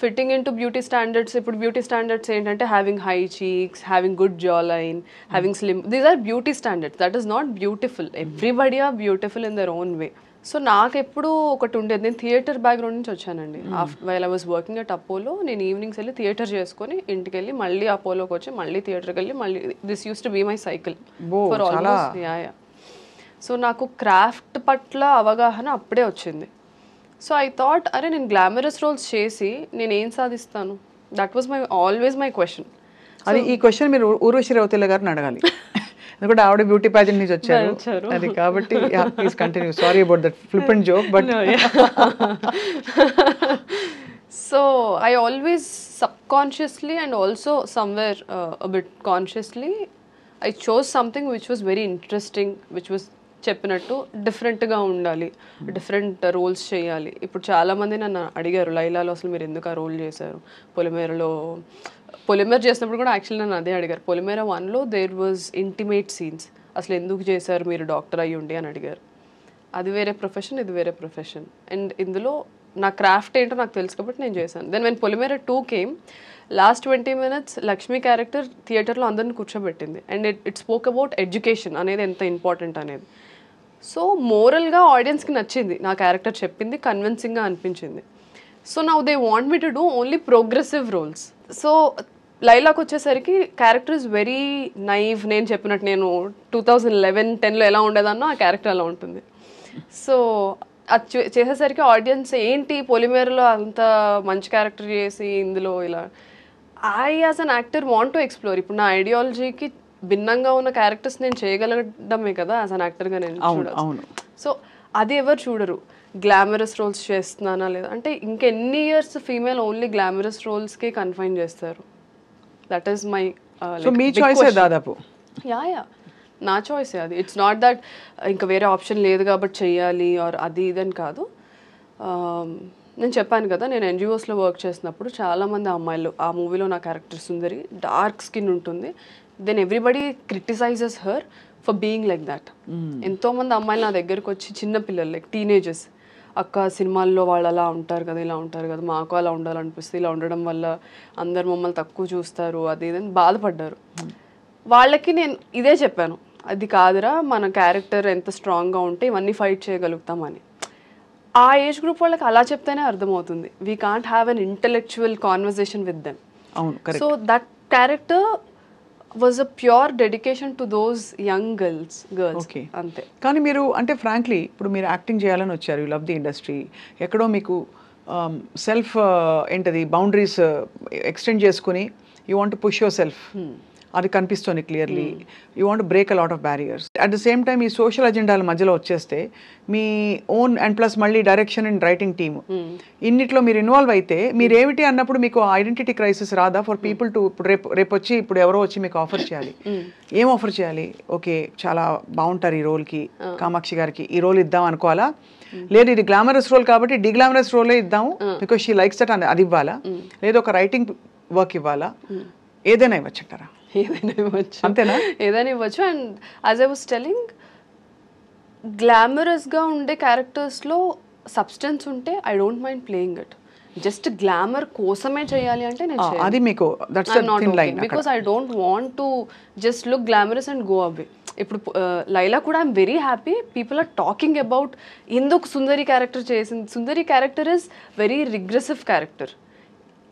Fitting into beauty standards, ఇప్పుడు బ్యూటీ స్టాండర్డ్స్ ఏంటంటే having high cheeks, having good jawline, having slim, these are beauty standards. That is not beautiful. Everybody are beautiful in their own way. So నాకు ఎప్పుడు ఒకటి ఉండేది, నేను theatre background నుంచి వచ్చానండి. While I was working at Apollo, నేను evenings వెళ్ళి theatre చేసుకొని ఇంటికి వెళ్ళి మళ్ళీ అపోలోకి వచ్చి మళ్ళీ థియేటర్కి వెళ్ళి మళ్ళీ this used to be my cycle for almost. Yeah. So నాకు క్రాఫ్ట్ పట్ల అవగాహన అప్పుడే వచ్చింది. సో ఐ థాట్ అరే నేను గ్లామరస్ రోల్స్ చేసి నేను ఏం సాధిస్తాను? That was my always my question. అది ఈ క్వశ్చన్ మీరు ఊర్వశి రౌతేలా గారిని అడగాలి, ఎందుకంటే ఆవిడ బ్యూటీ ప్యాజెంట్ నుంచి వచ్చారు అది కాబట్టి. Please continue. Sorry about that flippant joke but so I always subconsciously and also somewhere a bit consciously I chose something which was very interesting, which was చెప్పినట్టు డిఫరెంట్గా ఉండాలి, డిఫరెంట్ రోల్స్ చేయాలి. ఇప్పుడు చాలామంది నన్ను అడిగారు లైలాలో అసలు మీరు ఎందుకు ఆ రోల్ చేశారు, పొలిమేర చేసినప్పుడు కూడా యాక్చువల్లీ నన్ను అదే అడిగారు. పొలిమేర 1లో దేర్ వాజ్ ఇంటిమేట్ సీన్స్, అసలు ఎందుకు చేశారు మీరు డాక్టర్ అయ్యి ఉండి అని అడిగారు. అది వేరే ప్రొఫెషన్, ఇది వేరే ప్రొఫెషన్. అండ్ ఇందులో నా క్రాఫ్ట్ ఏంటో నాకు తెలుసు కాబట్టి నేను చేశాను. Then when Polimera 2 came, last 20 minutes Lakshmi character థియేటర్లో అందరిని కూర్చోబెట్టింది. And it spoke about education అనేది ఎంత ఇంపార్టెంట్ అనేది. సో మోరల్గా ఆడియన్స్కి నచ్చింది నా క్యారెక్టర్, చెప్పింది కన్విన్సింగ్గా అనిపించింది. So now they want me to do only progressive roles. So లైలాకి వచ్చేసరికి క్యారెక్టర్ ఇస్ వెరీ నైవ్. నేను చెప్పినట్టు నేను 2011-10లో ఎలా ఉండేదన్నో ఆ క్యారెక్టర్ అలా ఉంటుంది. సో అది చేసేసరికి ఆడియన్స్ ఏంటి పొలిమేరలో అంత మంచి క్యారెక్టర్ చేసి ఇందులో ఇలా, I as an actor want to explore. ఇప్పుడు నా ఐడియాలజీకి భిన్నంగా ఉన్న క్యారెక్టర్స్ నేను చేయగలగడమే కదా యాజ్ అన్ యాక్టర్గా నేను చూడాలి. సో అది ఎవరు చూడరు. గ్లామరస్ రోల్స్ చేస్తున్నానా లేదా అంటే ఇంకెన్ని ఇయర్స్ ఫీమేల్ ఓన్లీ గ్లామరస్ రోల్స్కే కన్ఫైన్ చేస్తారు. దట్ ఈస్ మై మీ చాయిస్ దాదాపు. యా నా చాయిస్ అది. ఇట్స్ నాట్ దట్ ఇంకా వేరే ఆప్షన్ లేదు కాబట్టి చెయ్యాలి ఆర్ అది ఇదని కాదు. నేను చెప్పాను కదా నేను ఎన్జిఓస్లో వర్క్ చేసినప్పుడు చాలామంది అమ్మాయిలు, ఆ మూవీలో నా క్యారెక్టర్ సుందరి డార్క్ స్కిన్ ఉంటుంది, then everybody criticises her for being like that. ఎంతోమంది అమ్మాయిలు నా దగ్గరకు వచ్చి చిన్న పిల్లలు లైక్ టీనేజర్స్, అక్క సినిమాల్లో వాళ్ళు అలా ఉంటారు కదా ఇలా ఉంటారు కదా మాకు అలా ఉండాలనిపిస్తుంది, ఇలా ఉండడం వల్ల అందరు మమ్మల్ని తక్కువ చూస్తారు అది ఇదని బాధపడ్డారు. వాళ్ళకి నేను ఇదే చెప్పాను, అది కాదురా మన క్యారెక్టర్ ఎంత స్ట్రాంగ్గా ఉంటే ఇవన్నీ ఫైట్ చేయగలుగుతామని. ఆ ఏజ్ గ్రూప్ వాళ్ళకి అలా చెప్తేనే అర్థమవుతుంది. We can't have an intellectual conversation with them. So that character was a pure dedication to those young girls అంతే. కానీ మీరు అంటే ఫ్రాంక్లీ ఇప్పుడు మీరు యాక్టింగ్ చేయాలని వచ్చారు, యూ లవ్ ది ఇండస్ట్రీ, ఎక్కడో మీకు సెల్ఫ్ ఏంటది బౌండరీస్ ఎక్స్టెండ్ చేసుకుని you want push your self, అది కనిపిస్తుంది clearly. You want break a lot of barriers. At the same time ఈ సోషల్ అజెండాల మధ్యలో వచ్చేస్తే మీ ఓన్ అండ్ ప్లస్ మళ్ళీ డైరెక్షన్ అండ్ రైటింగ్ టీమ్ ఇన్నిట్లో మీరు ఇన్వాల్వ్ అయితే మీరు ఏమిటి అన్నప్పుడు మీకు ఐడెంటిటీ క్రైసిస్ రాదా ఫర్ పీపుల్ టు ఇప్పుడు రేపు వచ్చి ఇప్పుడు ఎవరో వచ్చి మీకు ఆఫర్ చేయాలి, ఏం ఆఫర్ చేయాలి? ఓకే చాలా బాగుంటారు ఈ రోల్కి, కామాక్షి గారికి ఈ రోల్ ఇద్దాం అనుకోవాలా? లేదు ఇది గ్లామరస్ రోల్ కాబట్టి డిగ్లామరస్ రోలే ఇద్దాము బికాస్ షీ లైక్స్ దట్ అది ఇవ్వాలా? లేదు ఒక రైటింగ్ వర్క్ ఇవ్వాలా? ఏదైనా ఇవ్వచ్చు అంటారా? ఏదైనా ఇవ్వచ్చు, అంతేనా? ఏదైనా ఇవ్వచ్చు. And as I was telling, గ్లామరస్గా ఉండే క్యారెక్టర్స్లో సబ్స్టెన్స్ ఉంటే I don't mind playing it. Just glamour కోసమే చేయాలి అంటే నేను అది మీకు that's the thin line, because I don't want to just look glamorous and go away. ఇప్పుడు లైలా కూడా I'm very happy people are talking about ఎందుకు సుందరి క్యారెక్టర్ చేసింది. Sundari character is very regressive character.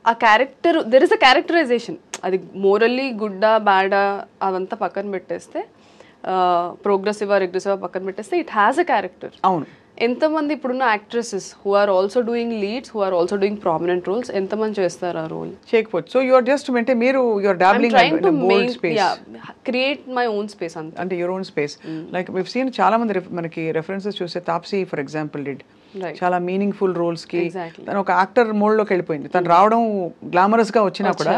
ఆ character there is a characterization, అది morally గుడ్డా బ్యాడా అదంతా పక్కన పెట్టేస్తే, ప్రోగ్రెసివా రిగ్రెసివా పక్కన పెట్టేస్తే ఇట్ హ్యాస్ అ క్యారెక్టర్. అవును. ఎంతమంది ఇప్పుడున్న actresses who are also doing leads, who are also doing prominent roles, ఎంతమంది చేస్తారు ఆ రోల్? చేయకపోవచ్చు. సో యు ఆర్ జస్ట్ అంటే మీరు you are dabbling in a bold space, create my own space అంటే your own space. Like we seen చాలా మంది మనకి రెఫరెన్సెస్ చూస్తే తాప్సీ ఫర్ ఎగ్జాంపుల్ డిడ్ చాలా మీనింగ్ఫుల్ రోల్స్ కి తను ఒక యాక్టర్ మోడ్ లోకి వెళ్ళిపోయింది. తను రావడం గ్లామరస్ గా వచ్చినా కూడా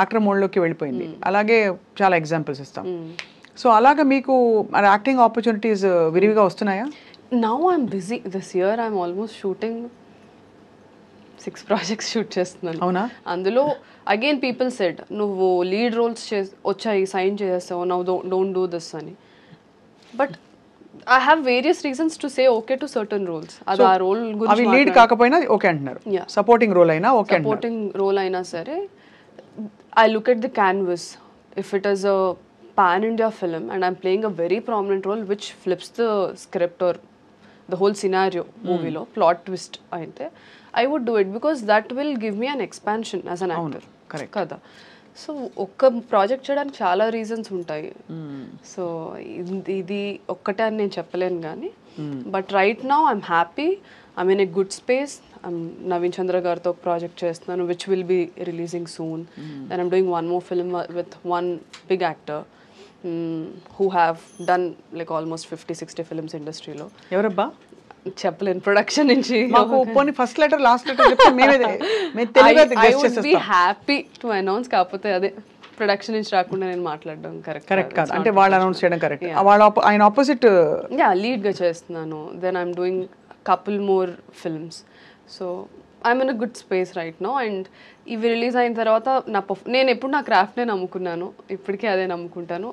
యాక్టర్ మోడ్ లోకి వెళ్ళిపోయింది. అలాగే చాలా ఎగ్జాంపుల్స్ ఇస్తాం. సో అలాగా మీకు యాక్టింగ్ ఆపర్చునిటీస్ విరివిగా వస్తున్నాయా? Now I'm busy. This year I'm almost shooting 6 projects shoot చేస్తున్నాను. అవునా? అందులో అగైన్ పీపుల్ సెడ్ నువ్వు లీడ్ రోల్స్ వచ్చాయి సైన్ చేస్తావు, నౌ డోంట్ డూ దిస్ అని. But I have various reasons to say okay to certain roles. అది ఆ role గురించి అవి లీడ్ కాకపోయినా ఓకే అంటున్నారు, సపోర్టింగ్ రోల్ అయినా ఓకే, సపోర్టింగ్ రోల్ అయినా సరే I look at the canvas. If it is a pan India film and I'm playing a very prominent role which flips the script or the whole scenario movie lo plot twist ainte I would do it because that will give me an expansion as an actor. Correct kada. So okka project cheyadaniki chaala reasons untayi. So idi okkate ani nenu cheppalenu gaani, but right now I'm happy, I'm in a good space. I'm Naveen Chandra gartho ok project chestunanu which will be releasing soon. Then I'm doing one more film with one big actor who have done like almost 50-60 films industry lo. ఎవరబ్బా? చెప్పలేను. Production నుంచి మాకు పోనీ first letter last letter చెప్తే మేమే తెలివిగా guess చేసేస్తాం. I would be happy to announce, కాకపోతే అదే ప్రొడక్షన్ నుంచి రాకుండా నేను మాట్లాడడం కరెక్ట్ కాదు. అంటే వాళ్ళు అనౌన్స్ చేయడం కరెక్ట్, వాళ్ళ ఆయన ఆపోజిట్ లీడ్ గా చేస్తున్నాను. Then I'm doing couple more films. So I'm in a good space right no. అండ్ ఇవి రిలీజ్ అయిన తర్వాత నేను ఎప్పుడు నా క్రాఫ్ట్నే నమ్ముకున్నాను, ఇప్పటికీ అదే నమ్ముకుంటాను.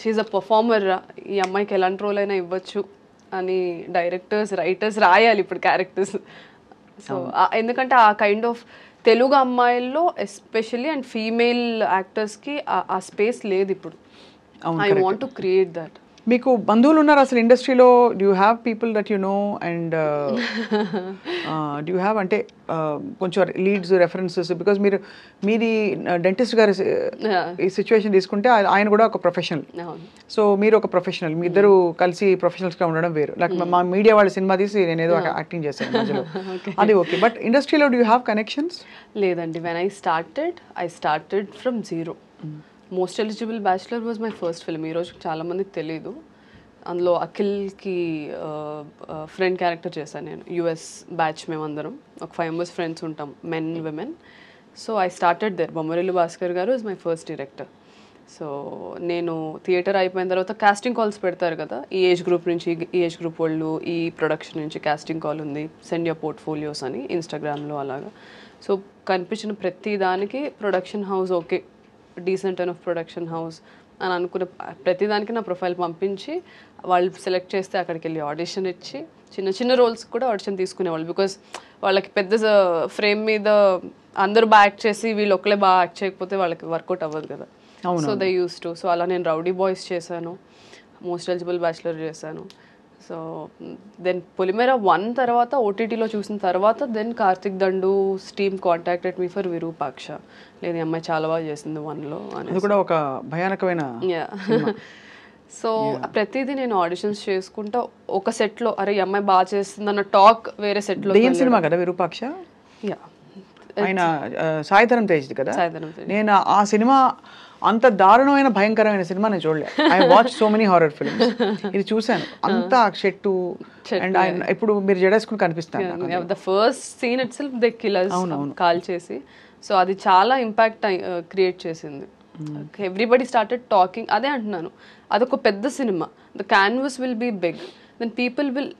షీఈ్ అ పర్ఫార్మర్, ఈ అమ్మాయికి ఎలాంటి రోల్ అయినా ఇవ్వచ్చు అని డైరెక్టర్స్ రైటర్స్ రాయాలి ఇప్పుడు క్యారెక్టర్స్. సో ఎందుకంటే ఆ కైండ్ ఆఫ్ తెలుగు అమ్మాయిల్లో ఎస్పెషల్లీ అండ్ ఫీమేల్ యాక్టర్స్కి ఆ స్పేస్ లేదు ఇప్పుడు. I want to create that. మీకు బంధువులు ఉన్నారు అసలు ఇండస్ట్రీలో? Do you have people that you know and do you have అంటే కొంచెం లీడ్స్ రెఫరెన్సెస్? బికాజ్ మీది డెంటిస్ట్ గారి ఈ సిచ్యువేషన్ తీసుకుంటే ఆయన కూడా ఒక ప్రొఫెషనల్, సో మీరు ఒక ప్రొఫెషనల్, మీ ఇద్దరు కలిసి ప్రొఫెషనల్స్గా ఉండడం వేరు. లైక్ మా మీడియా వాళ్ళ సినిమా తీసి నేను ఏదో యాక్టింగ్ చేశాను మధ్యలో, అది ఓకే. బట్ ఇండస్ట్రీలో డూ యూ హ్యావ్ కనెక్షన్స్? లేదండి. When I started from zero. Most eligible bachelor was my first film. ఈరోజు చాలామందికి తెలీదు. అందులో అఖిల్కి ఫ్రెండ్ క్యారెక్టర్ చేశాను నేను. యుఎస్ బ్యాచ్ మేమందరం ఒక 5 members ఫ్రెండ్స్ ఉంటాం, men women. So I started there. Bommarillu Bhaskar garu is my first director. So నేను థియేటర్ అయిపోయిన తర్వాత కాస్టింగ్ కాల్స్ పెడతారు కదా, ఈ ఏజ్ గ్రూప్ నుంచి, ఈ ఏజ్ గ్రూప్ వాళ్ళు, ఈ ప్రొడక్షన్ నుంచి కాస్టింగ్ కాల్ ఉంది, సెండ్ యువర్ పోర్ట్ఫోలియోస్ అని ఇన్స్టాగ్రామ్లో అలాగా. సో కనిపించిన ప్రతి దానికి production house okay, decent of production house అని అనుకున్న ప్రతిదానికి నా ప్రొఫైల్ పంపించి వాళ్ళు సెలెక్ట్ చేస్తే అక్కడికి వెళ్ళి ఆడిషన్ ఇచ్చి చిన్న చిన్న రోల్స్ కూడా ఆడిషన్ తీసుకునేవాళ్ళు. బికాస్ వాళ్ళకి పెద్ద ఫ్రేమ్ మీద అందరూ బాగా యాక్ట్ చేసి వీళ్ళు ఒకళ్ళే బాగా యాక్ట్ చేయకపోతే వాళ్ళకి వర్కౌట్ అవ్వదు కదా. So they use to. So అలా నేను రౌడీ బాయ్స్ చేశాను, మోస్ట్ ఎలిజిబుల్ బ్యాచులర్ చేశాను. సో దెన్ పొలిమేర 1 తర్వాత ఓటీటీలో చూసిన తర్వాత then Karthik Dandu team contacted me for Virupaksha. లేదు, అమ్మాయి చాలా బాగా చేసింది 1లో అని. అది కూడా ఒక భయానకమైన సో ప్రతిదీ నేను ఆడిషన్స్ చేసుకుంటా ఒక సెట్లో అరే ఈ అమ్మాయి బాగా చేస్తుంది అన్న టాక్ వేరే సెట్లో. దెయ్యం సినిమా కదా విరూపాక్ష, యా ఆయన సాయిధరం తేజ్ది కదా. సాయిధరం తేజ్. నేను ఆ సినిమా అంత దారుణమైన భయంకరమైన సినిమా నేను చూడలే. I watch so many horror films. ఇది చూశాను అంతా షెట్టు అండ్ ఆయన ఇప్పుడు మీరు జడేసుకుని కనిపిస్తాను. The first scene itself they killers call చేసి, సో అది చాలా ఇంపాక్ట్ క్రియేట్ చేసింది. Everybody started talking. అదే అంటున్నాను, అదొక పెద్ద సినిమా, the canvas will be big, then people will,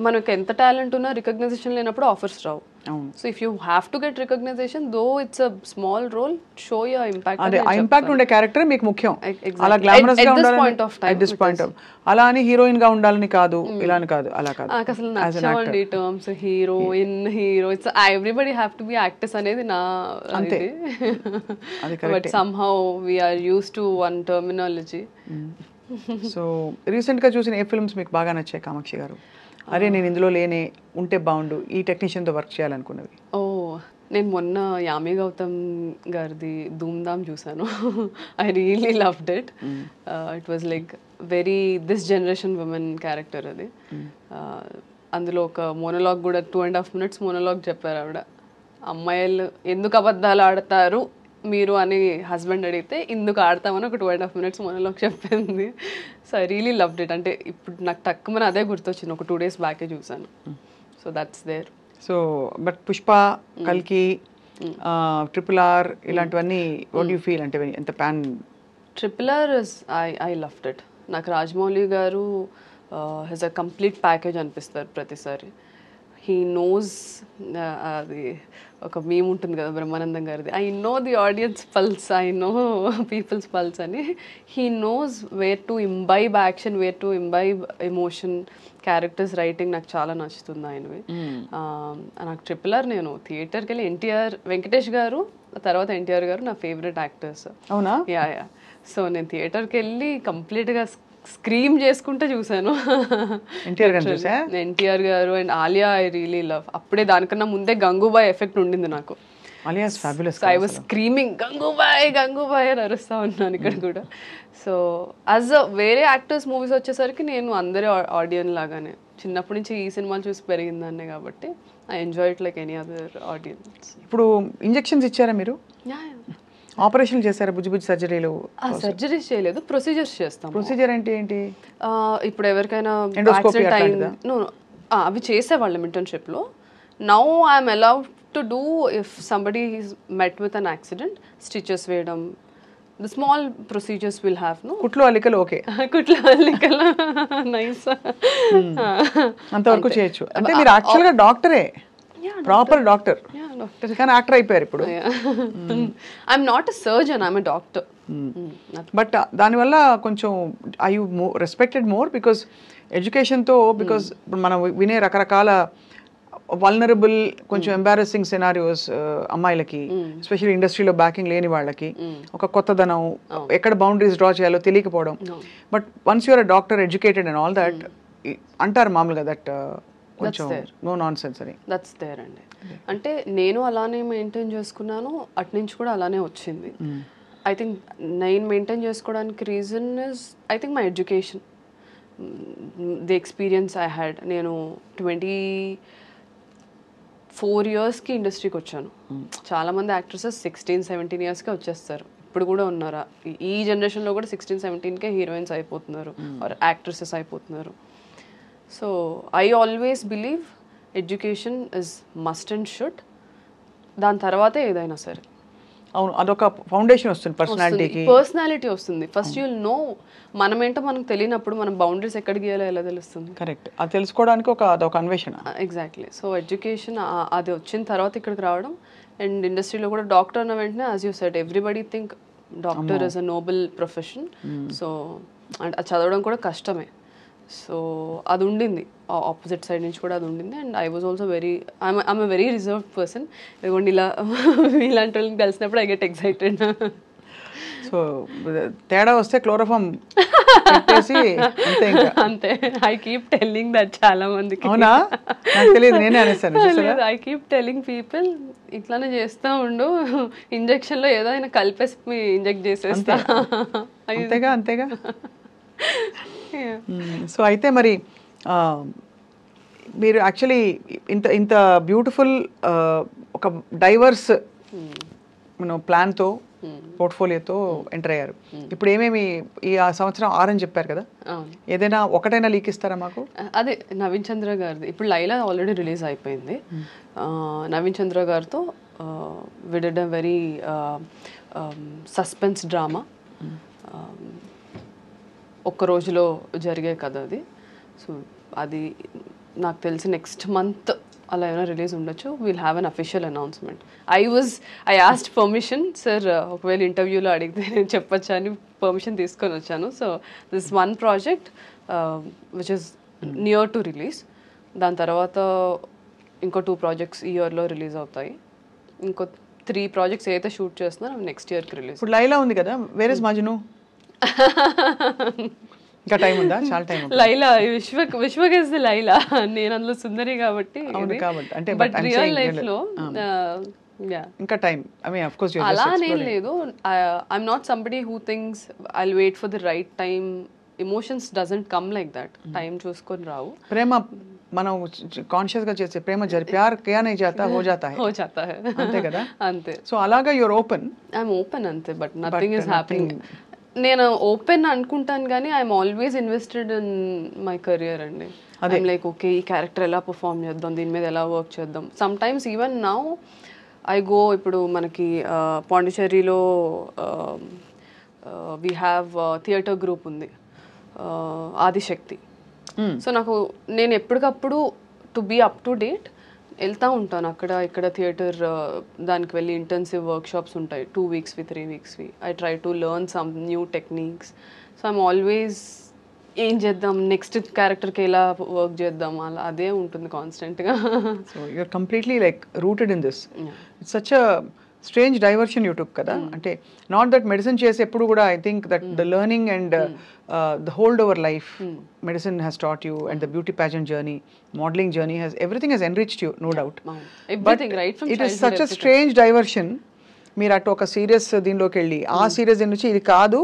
మనకు ఎంత టాలెంట్ ఉన్నా రికగ్నైజేషన్ లేనప్పుడు ఆఫర్స్ రావు. So if you have to get recognition though it's a small role, show your impact. అదే ఆ ఇంపాక్ట్ ఉండే క్యారెక్టర్ మీకు ముఖ్యం. అలా గ్లామరస్ గా ఉండాలని at this point of అలా అని హీరోయిన్ గా ఉండాలని కాదు, ఇలా అని కాదు, అలా కాదు. నాకు అసలు నచ్చవండి terms heroine, hero, it's everybody have to be actors అనేది నా ఇది. But somehow we are used to one terminology. So recent గా చూసిన ఏ ఫిల్మ్స్ మీకు బాగా నచ్చాయి కామాక్షి గారు? అరే నేను ఇందులో లేనే ఉంటే బాగుండు, ఈ టెక్నీషియన్తో వర్క్ చేయాలనుకున్నవి. ఓ నేను మొన్న యామి గౌతమ్ గారిది ధూమ్ధామ్ చూసాను. I really loved it. It was like very this generation women character అది. అందులో ఒక మోనోలాగ్ కూడా 2.5 minutes మోనోలాగ్ చెప్పారు ఆవిడ. అమ్మాయిలు ఎందుకు అబద్ధాలు ఆడతారు మీరు అని హస్బెండ్ అడిగితే ఇందుకు ఆడతామని ఒక 2.5 minutes మోనోలాగ్ చెప్పింది. So I really loved it. అంటే ఇప్పుడు నాకు తక్కువ అదే గుర్తొచ్చింది, ఒక 2 days బ్యాకే చూసాను. So that's there. So but Pushpa, కల్కి, RRR ఇలాంటివన్నీ వాట్ యూ ఫీల్ అంటే ఎంత pan? RRR is I loved it. నాకు రాజమౌళి గారు హిజ్ అ కంప్లీట్ ప్యాకేజ్ అనిపిస్తారు ప్రతిసారి. హీ నోస్, అది ఒక మీమ్ ఉంటుంది కదా బ్రహ్మానందం గారిది, I know the audience pulse, I know people's pulse అని. He knows where to imbibe action, where to imbibe emotion. Characters writing నాకు చాలా నచ్చుతుంది ఆయనవి. నాకు RRR నేను థియేటర్కి వెళ్ళి ఎన్టీఆర్, వెంకటేష్ గారు తర్వాత ఎన్టీఆర్ గారు నా ఫేవరెట్ యాక్టర్స్. అవునా? యా. సో నేను థియేటర్కి వెళ్ళి కంప్లీట్గా స్క్రీమ్ చేసుకుంటే చూసాను. ఎన్టీఆర్ గారు and Alia I really love. అప్పుడే దానికన్నా ముందే గంగూబాయ్ ఎఫెక్ట్ ఉండింది నాకు. I was screaming Gangubai Gangubai అని అరుస్తా ఉన్నాను ఇక్కడ కూడా. సో యాజ్ అ వేరే యాక్టర్స్ మూవీస్ వచ్చేసరికి నేను అందరి ఆడియన్స్ లాగానే చిన్నప్పటి నుంచి ఈ సినిమాలు చూసి పెరిగిందాన్నే కాబట్టి I enjoy it like any other audience. ఇప్పుడు ఇంజెక్షన్స్ ఇచ్చారా మీరు? ఆపరేషన్ చేశారా? బుజ్జి బుజ్జి సర్జరీలు? సర్జరీస్ చేయలేదు, ప్రొసీజర్స్ చేస్తాం. ప్రొసీజర్ అంటే ఏంటి? ఇప్పుడు ఎవరికైనా అవి చేసేవాళ్ళం ఇంటర్న్షిప్లో. Now I'm allowed to do if somebody is met with an accident, stitches వేయడం, the small procedures will have. No కుట్లు అల్లికలు ఓకే, కుట్లు అల్లికలు నైస్ అంతవరకు చేయొచ్చు. అంటే మీరు యాక్చువల్గా డాక్టరే, ప్రాపర్ డాక్టర్, కానీ యాక్టర్ అయిపోయారు ఇప్పుడు. I'm not a surgeon, I'm a doctor. But దానివల్ల కొంచెం I you respected more because ఎడ్యుకేషన్తో, బికాస్ ఇప్పుడు మనం వినే రకరకాల వల్నరబుల్ కొంచెం ఎంబారసింగ్ సినారియోస్ అమ్మాయిలకి, ఎస్పెషల్లీ ఇండస్ట్రీలో బ్యాకింగ్ లేని వాళ్ళకి, ఒక కొత్తదనం, ఎక్కడ బౌండరీస్ డ్రా చేయాలో తెలియకపోవడం. But once you're a doctor, educated and all that, అంటారు మామూలుగా దట్ కొంచెం నో నాన్ సెన్స్ అని. దట్స్ దేర్ అండి. అంటే నేను అలానే మెయింటైన్ చేసుకున్నాను, అటు నుంచి కూడా అలానే వచ్చింది. ఐ థింక్ నేను మెయింటైన్ చేసుకోవడానికి reason is I think my education, the experience I had. నేను 24 yearsకి ఇండస్ట్రీకి వచ్చాను. చాలామంది యాక్ట్రెసెస్ 16-17 yearsకే వచ్చేస్తారు. ఇప్పుడు కూడా ఉన్నారా ఈ జనరేషన్లో కూడా 16-17కే హీరోయిన్స్ అయిపోతున్నారు ఆర్ యాక్ట్రెసెస్ అయిపోతున్నారు. So I always believe education is must and should. దాని తర్వాతే ఏదైనా సరే. అవును, అదొక ఫౌండేషన్ వస్తుంది పర్సనాలిటీ వస్తుంది. ఫస్ట్ యుల్ నో మనమేంటో మనకు తెలియనప్పుడు మనం బౌండరీస్ ఎక్కడ గీయాలో ఎలా తెలుస్తుంది? కరెక్ట్, అది తెలుసుకోవడానికి అదొక అన్వేషణ. ఎగ్జాక్ట్లీ. సో ఎడ్యుకేషన్ అది వచ్చిన తర్వాత ఇక్కడికి రావడం. అండ్ ఇండస్ట్రీలో కూడా డాక్టర్ అన్న వెంటనే as you said everybody think doctor is a Nobel profession. So and అది చదవడం కూడా కష్టమే. సో అది ఉండింది, ఆపోజిట్ సైడ్ నుంచి కూడా అది ఉండింది. And I was also I'm a very reserved person. ఇదిగోండి ఇలా ఇలాంటి వాళ్ళని కలిసినప్పుడు ఐ గెట్ ఎక్సైటెడ్. సో తేడా వస్తే క్లోరోఫామ్ అంతే. ఐ కీప్ టెల్లింగ్ దట్ చాలా మందికి. అవునా? నాకు తెలియదు, నేనే అనేసాను. ఐ కీప్ టెల్లింగ్ పీపుల్ ఇట్లానే చేస్తూ ఉండు, ఇంజెక్షన్లో ఏదో అయినా కలిపేసి ఇంజెక్ట్ చేసేస్తా. అంతేగా అంతేగా. సో అయితే మరి మీరు యాక్చువల్లీ ఇంత ఇంత బ్యూటిఫుల్ ఒక డైవర్స్ ప్లాన్తో పోర్ట్ఫోలియోతో ఎంటర్ అయ్యారు. ఇప్పుడు ఏమేమి ఈ సంవత్సరం 6 అని చెప్పారు కదా, ఏదైనా ఒకటైనా లీక్ ఇస్తారా మాకు? అదే నవీన్ చంద్ర గారిది ఇప్పుడు లైలా ఆల్రెడీ రిలీజ్ అయిపోయింది. నవీన్ చంద్ర గారితో we did a very suspense drama. ఒక్క రోజులో జరిగే కథ అది. సో అది నాకు తెలిసి నెక్స్ట్ మంత్ అలా ఏమైనా రిలీజ్ ఉండొచ్చు. Will have an official announcement. I asked permission, sir ఒకవేళ ఇంటర్వ్యూలో అడిగితే నేను చెప్పచ్చా అని పర్మిషన్ తీసుకొని వచ్చాను. So this one project which is near to release. దాని తర్వాత ఇంకో 2 ప్రాజెక్ట్స్ ఈ ఇయర్లో రిలీజ్ అవుతాయి. ఇంకో 3 ప్రాజెక్ట్స్ ఏదైతే షూట్ చేస్తున్నారో అవి నెక్స్ట్ ఇయర్కి రిలీజ్. ఇప్పుడు లైలా ఉంది కదా, వేర్ ఇస్ మజ్ను? ఇంకా టైం ఉందా? చాలా time. Laila Vishwak is the Laila, నేను అందులో సుందరి కాబట్టి. అంటే బట్ రియల్ లైఫ్ లో ఇంకా time, I mean of course అలా నేను లేదు. I'm not somebody who thinks I will wait for the right time. Emotions doesn't come like that. Time చూసుకొని రావు. ప్రేమ మనం కాన్షియస్ గా చేసే ప్రేమ ప్యార్ కియా నహీ జాతా హో జాతా హై, అంతే కదా? అంతే. సో అలాగా యూర్ ఓపెన్. ఐఎమ్ ఓపెన్ అంతే, బట్ నథింగ్ ఇస్ హ్యాపెనింగ్. నేను ఓపెన్ అనుకుంటాను కానీ I'm always invested in my career అండి. ఐఎమ్ లైక్ ఓకే ఈ క్యారెక్టర్ ఎలా పర్ఫామ్ చేద్దాం, దీని మీద ఎలా వర్క్ చేద్దాం. Sometimes even now I go, ఇప్పుడు మనకి పాండిచేరిలో వీ హ్యావ్ థియేటర్ గ్రూప్ ఉంది, ఆదిశక్తి. సో నేను ఎప్పటికప్పుడు to be up to date వెళ్తూ ఉంటాను. అక్కడ ఇక్కడ థియేటర్ దానికి వెళ్ళి ఇంటెన్సివ్ వర్క్షాప్స్ ఉంటాయి 2 వీక్స్వి 3 వీక్స్వి. I try to learn some new techniques. So I'm always ఏం చేద్దాం, నెక్స్ట్ క్యారెక్టర్కి ఎలా వర్క్ చేద్దాం, అలా అదే ఉంటుంది కాన్స్టెంట్గా. So you're completely like rooted in this. It's such a strange diversion YouTube కదా. అంటే నాట్ దట్ మెడిసిన్ చేసి ఎప్పుడు కూడా I think that the learning and the hold over life medicine has taught you, and the beauty pageant journey, modeling journey everything has enriched you, no doubt. Everything, right from it is such a strange diversion. మీరు అటు ఒక serious దీనిలోకి వెళ్ళి ఆ serious నుంచి ఇది కాదు,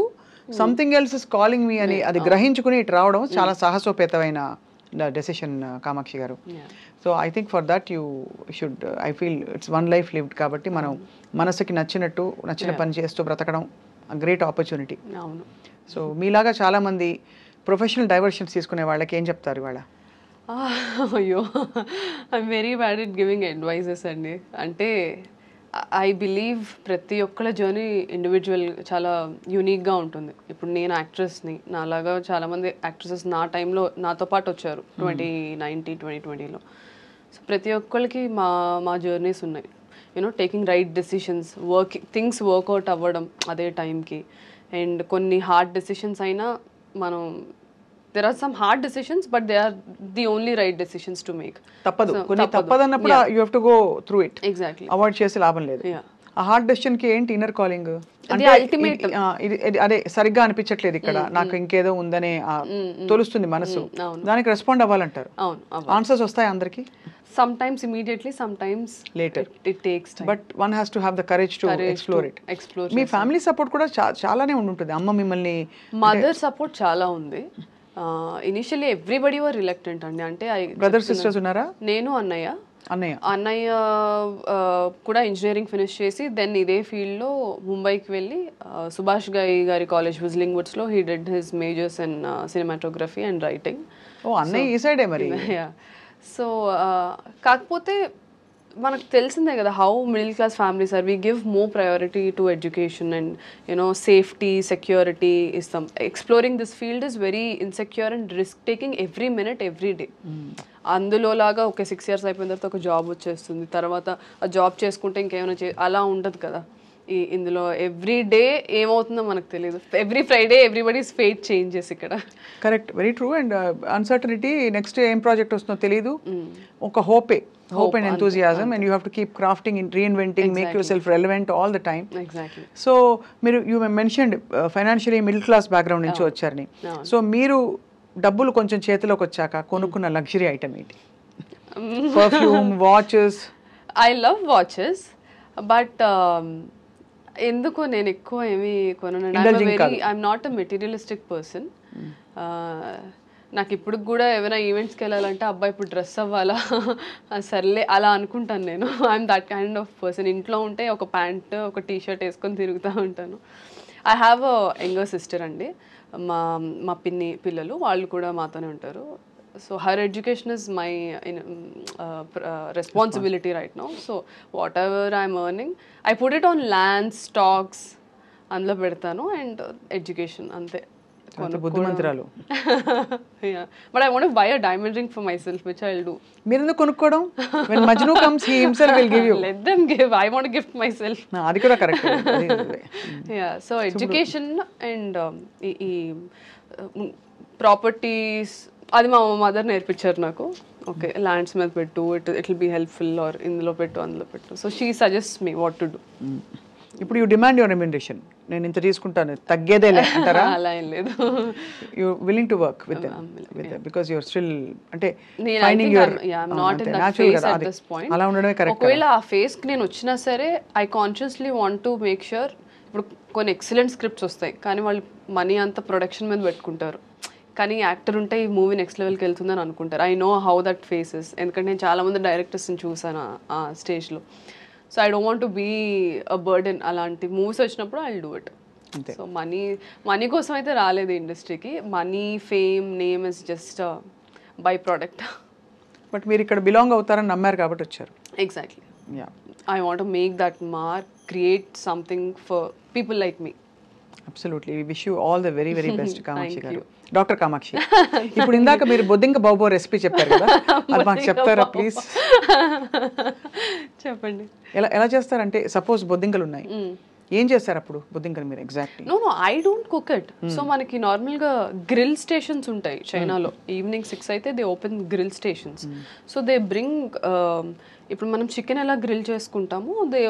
something else is calling మీ అని అది గ్రహించుకుని ఇటు రావడం చాలా సాహసోపేతమైన డెసిషన్ కామాక్షి గారు. So I think for that you should, I feel it's one life lived కాబట్టి మనం మనసుకి నచ్చిన పని చేస్తూ బ్రతకడం గ్రేట్ ఆపర్చునిటీ. సో మీలాగా చాలామంది ప్రొఫెషనల్ డైవర్షన్స్ తీసుకునే వాళ్ళకి ఏం చెప్తారు ఇవాళ? అయ్యో, I'm very bad at giving advices అండి. అంటే ఐ బిలీవ్ ప్రతి ఒక్కళ్ళ జర్నీ ఇండివిజువల్ చాలా యూనిక్గా ఉంటుంది. ఇప్పుడు నేను యాక్ట్రెస్ని, నాలాగా చాలామంది యాక్ట్రెసెస్ నా టైంలో నాతో పాటు వచ్చారు 2019, 2020లో. సో ప్రతి ఒక్కళ్ళకి మా జర్నీస్ ఉన్నాయి. You know taking right decisions, things work out అవ్వడం అదే టైంకి. అండ్ కొన్ని హార్డ్ డెసిషన్స్ అయినా మనం, there are some hard decisions but they are the only right decisions to make. తప్పదు, కొన్ని తప్పదన్నప్పుడు you have to go through it. Exactly. Avoid చేసి లాభం లేదు. ఆ హార్డ్ డెసిషన్ కి ఏంటి ఇన్నర్ కాలింగ్ అంటే అదే సరిగ్గా అనిపించట్లేదు ఇక్కడ, నాకు ఇంకేదో ఉందనే తోలుస్తుంది మనసు, దానికి రెస్పాండ్ అవ్వాలంటారు. ఆన్సర్స్ వస్తాయి అందరికి. Sometimes immediately, sometimes later. It takes time. But one has to have the courage to explore it. Me family support కూడా చాలానే ఉంటుంది. అమ్మ మిమ్మల్ని, మదర్ సపోర్ట్ చాలా ఉంది. ఇనిషియల్లీ ఎవ్రీబడి వర్ రిలక్టెంట్ అండి. అంటే బ్రదర్ సిస్టర్స్ ఉన్నారా? నేను అన్నయ్య కూడా ఇంజనీరింగ్ ఫినిష్ చేసి దెన్ ఇదే ఫీల్డ్లో ముంబైకి వెళ్ళి సుభాష్ గారి కాలేజ్ విజిలింగ్ వుడ్స్లో he did his majors in cinematography and writing. ఓ అన్నయ్య ఈ సైడే మరి. సో కాకపోతే మనకు తెలిసిందే కదా how middle class families are. We give more priority to education and you know safety, security ఇస్తాం. Exploring this field is very insecure and risk taking every minute every day. అందులో లాగా ఒక 6 years అయిపోయిన తర్వాత ఒక జాబ్ వచ్చేస్తుంది, తర్వాత ఆ జాబ్ చేసుకుంటే ఇంకేమైనా అలా ఉండదు కదా. ఇందులో ఎవ్రీ డే ఏమవుతుందో మనకు తెలియదు. Every Friday everybody's fate changes ఇక్కడ. Correct, very true. And uncertainty, next ఏం ప్రాజెక్ట్ వస్తుందో తెలియదు. ఒక hope and enthusiasm, and you have to keep crafting and reinventing, make yourself relevant all the time. Exactly. So you mentioned financially middle class background నుంచి వచ్చారని. So మీరు డబ్బులు కొంచెం చేతిలోకి వచ్చాక కొనుక్కున్న లగ్జరీ ఐటమ్ ఏంటి? Perfume, watches? I love watches but ఎందుకో నేను ఎక్కువ ఏమి కొనను. I'm not a materialistic person. నాకు ఇప్పుడు కూడా ఏమైనా ఈవెంట్స్కి వెళ్ళాలంటే అబ్బాయి ఇప్పుడు డ్రెస్ అవ్వాలా సర్లే అలా అనుకుంటాను నేను. I'm that kind of person. ఇంట్లో ఉంటే ఒక ప్యాంట్ ఒక టీ షర్ట్ వేసుకొని తిరుగుతూ ఉంటాను. I have a younger sister అండి. మా పిన్ని పిల్లలు వాళ్ళు కూడా మాతోనే ఉంటారు. So her education is my responsibility right now. So whatever I'm earning I put it on land stocks అందులో పెడతాను అండ్ ఎడ్యుకేషన్ అంతే. బుద్ధిమంతురాలు. But I want to buy a diamond ring for myself which I will do. మీరు ఎందుకు కొనుక్కోవడం? when Majnu comes he himself will give you. Let them give. I want to gift myself. అది కూడా కరెక్ట్. Yeah, so education and ఈ properties అది మా mother నేర్పించారు నాకు. ఓకే ల్యాండ్స్ మీద పెట్టు, it will be helpful, or ఇందులో పెట్టు అందులో పెట్టు. So she suggest me what to do. ఇప్పుడు యూ డిమాండ్ యువర్ రెమ్యునరేషన్. నేను ఇంత తీసుకుంటాను తగ్గేదేలే అంటారా? అలా ఏం లేదు. You willing to work with because you're still అంటే అలా ఉండడమే కరెక్ట్. ఒకవేళ ఆ ఫేస్ కి నేను వచ్చినా సరే I consciously want to make sure. ఇప్పుడు కొన్ని ఎక్సలెంట్ స్క్రిప్ట్స్ వస్తాయి కానీ వాళ్ళు మనీ అంతా ప్రొడక్షన్ మీద పెట్టుకుంటారు. కానీ యాక్టర్ ఉంటే ఈ మూవీ నెక్స్ట్ లెవెల్కి వెళ్తుందని అనుకుంటారు. I know how that faces, ఎందుకంటే నేను చాలామంది డైరెక్టర్స్ని చూసాను ఆ స్టేజ్లో. So I don't want to be a burden. అలాంటి మూవీస్ వచ్చినప్పుడు I will do it. So money కోసం అయితే రాలేదు ఇండస్ట్రీకి. Money, fame, name is just by product. But మీరు ఇక్కడ బిలాంగ్ అవుతారని నమ్మారు కాబట్టి వచ్చారు. Exactly. I want to make that mark, create something for people like me. Absolutely. We wish you all the very very best Kamakshi గారు. Doctor Kamakshi, ఇప్పుడు ఇందాక మీరు బొద్దింక బాబో రెసిపీ చెప్పారు కదా, అది మాకు చెప్తారా ప్లీజ్? చెప్పండి. ఎలా చేస్తారంటే సపోజ్ బొద్దింకలు ఉన్నాయి, ఏం చేస్తారు అప్పుడు బొద్దింకలు మీరు exactly? No I don't cook it. So మనకి నార్మల్గా గ్రిల్ స్టేషన్స్ ఉంటాయి చైనాలో. ఈవినింగ్ 6 అయితే they open grill stations. So they bring, ఇప్పుడు మనం చికెన్ ఎలా గ్రిల్ చేసుకుంటామో దే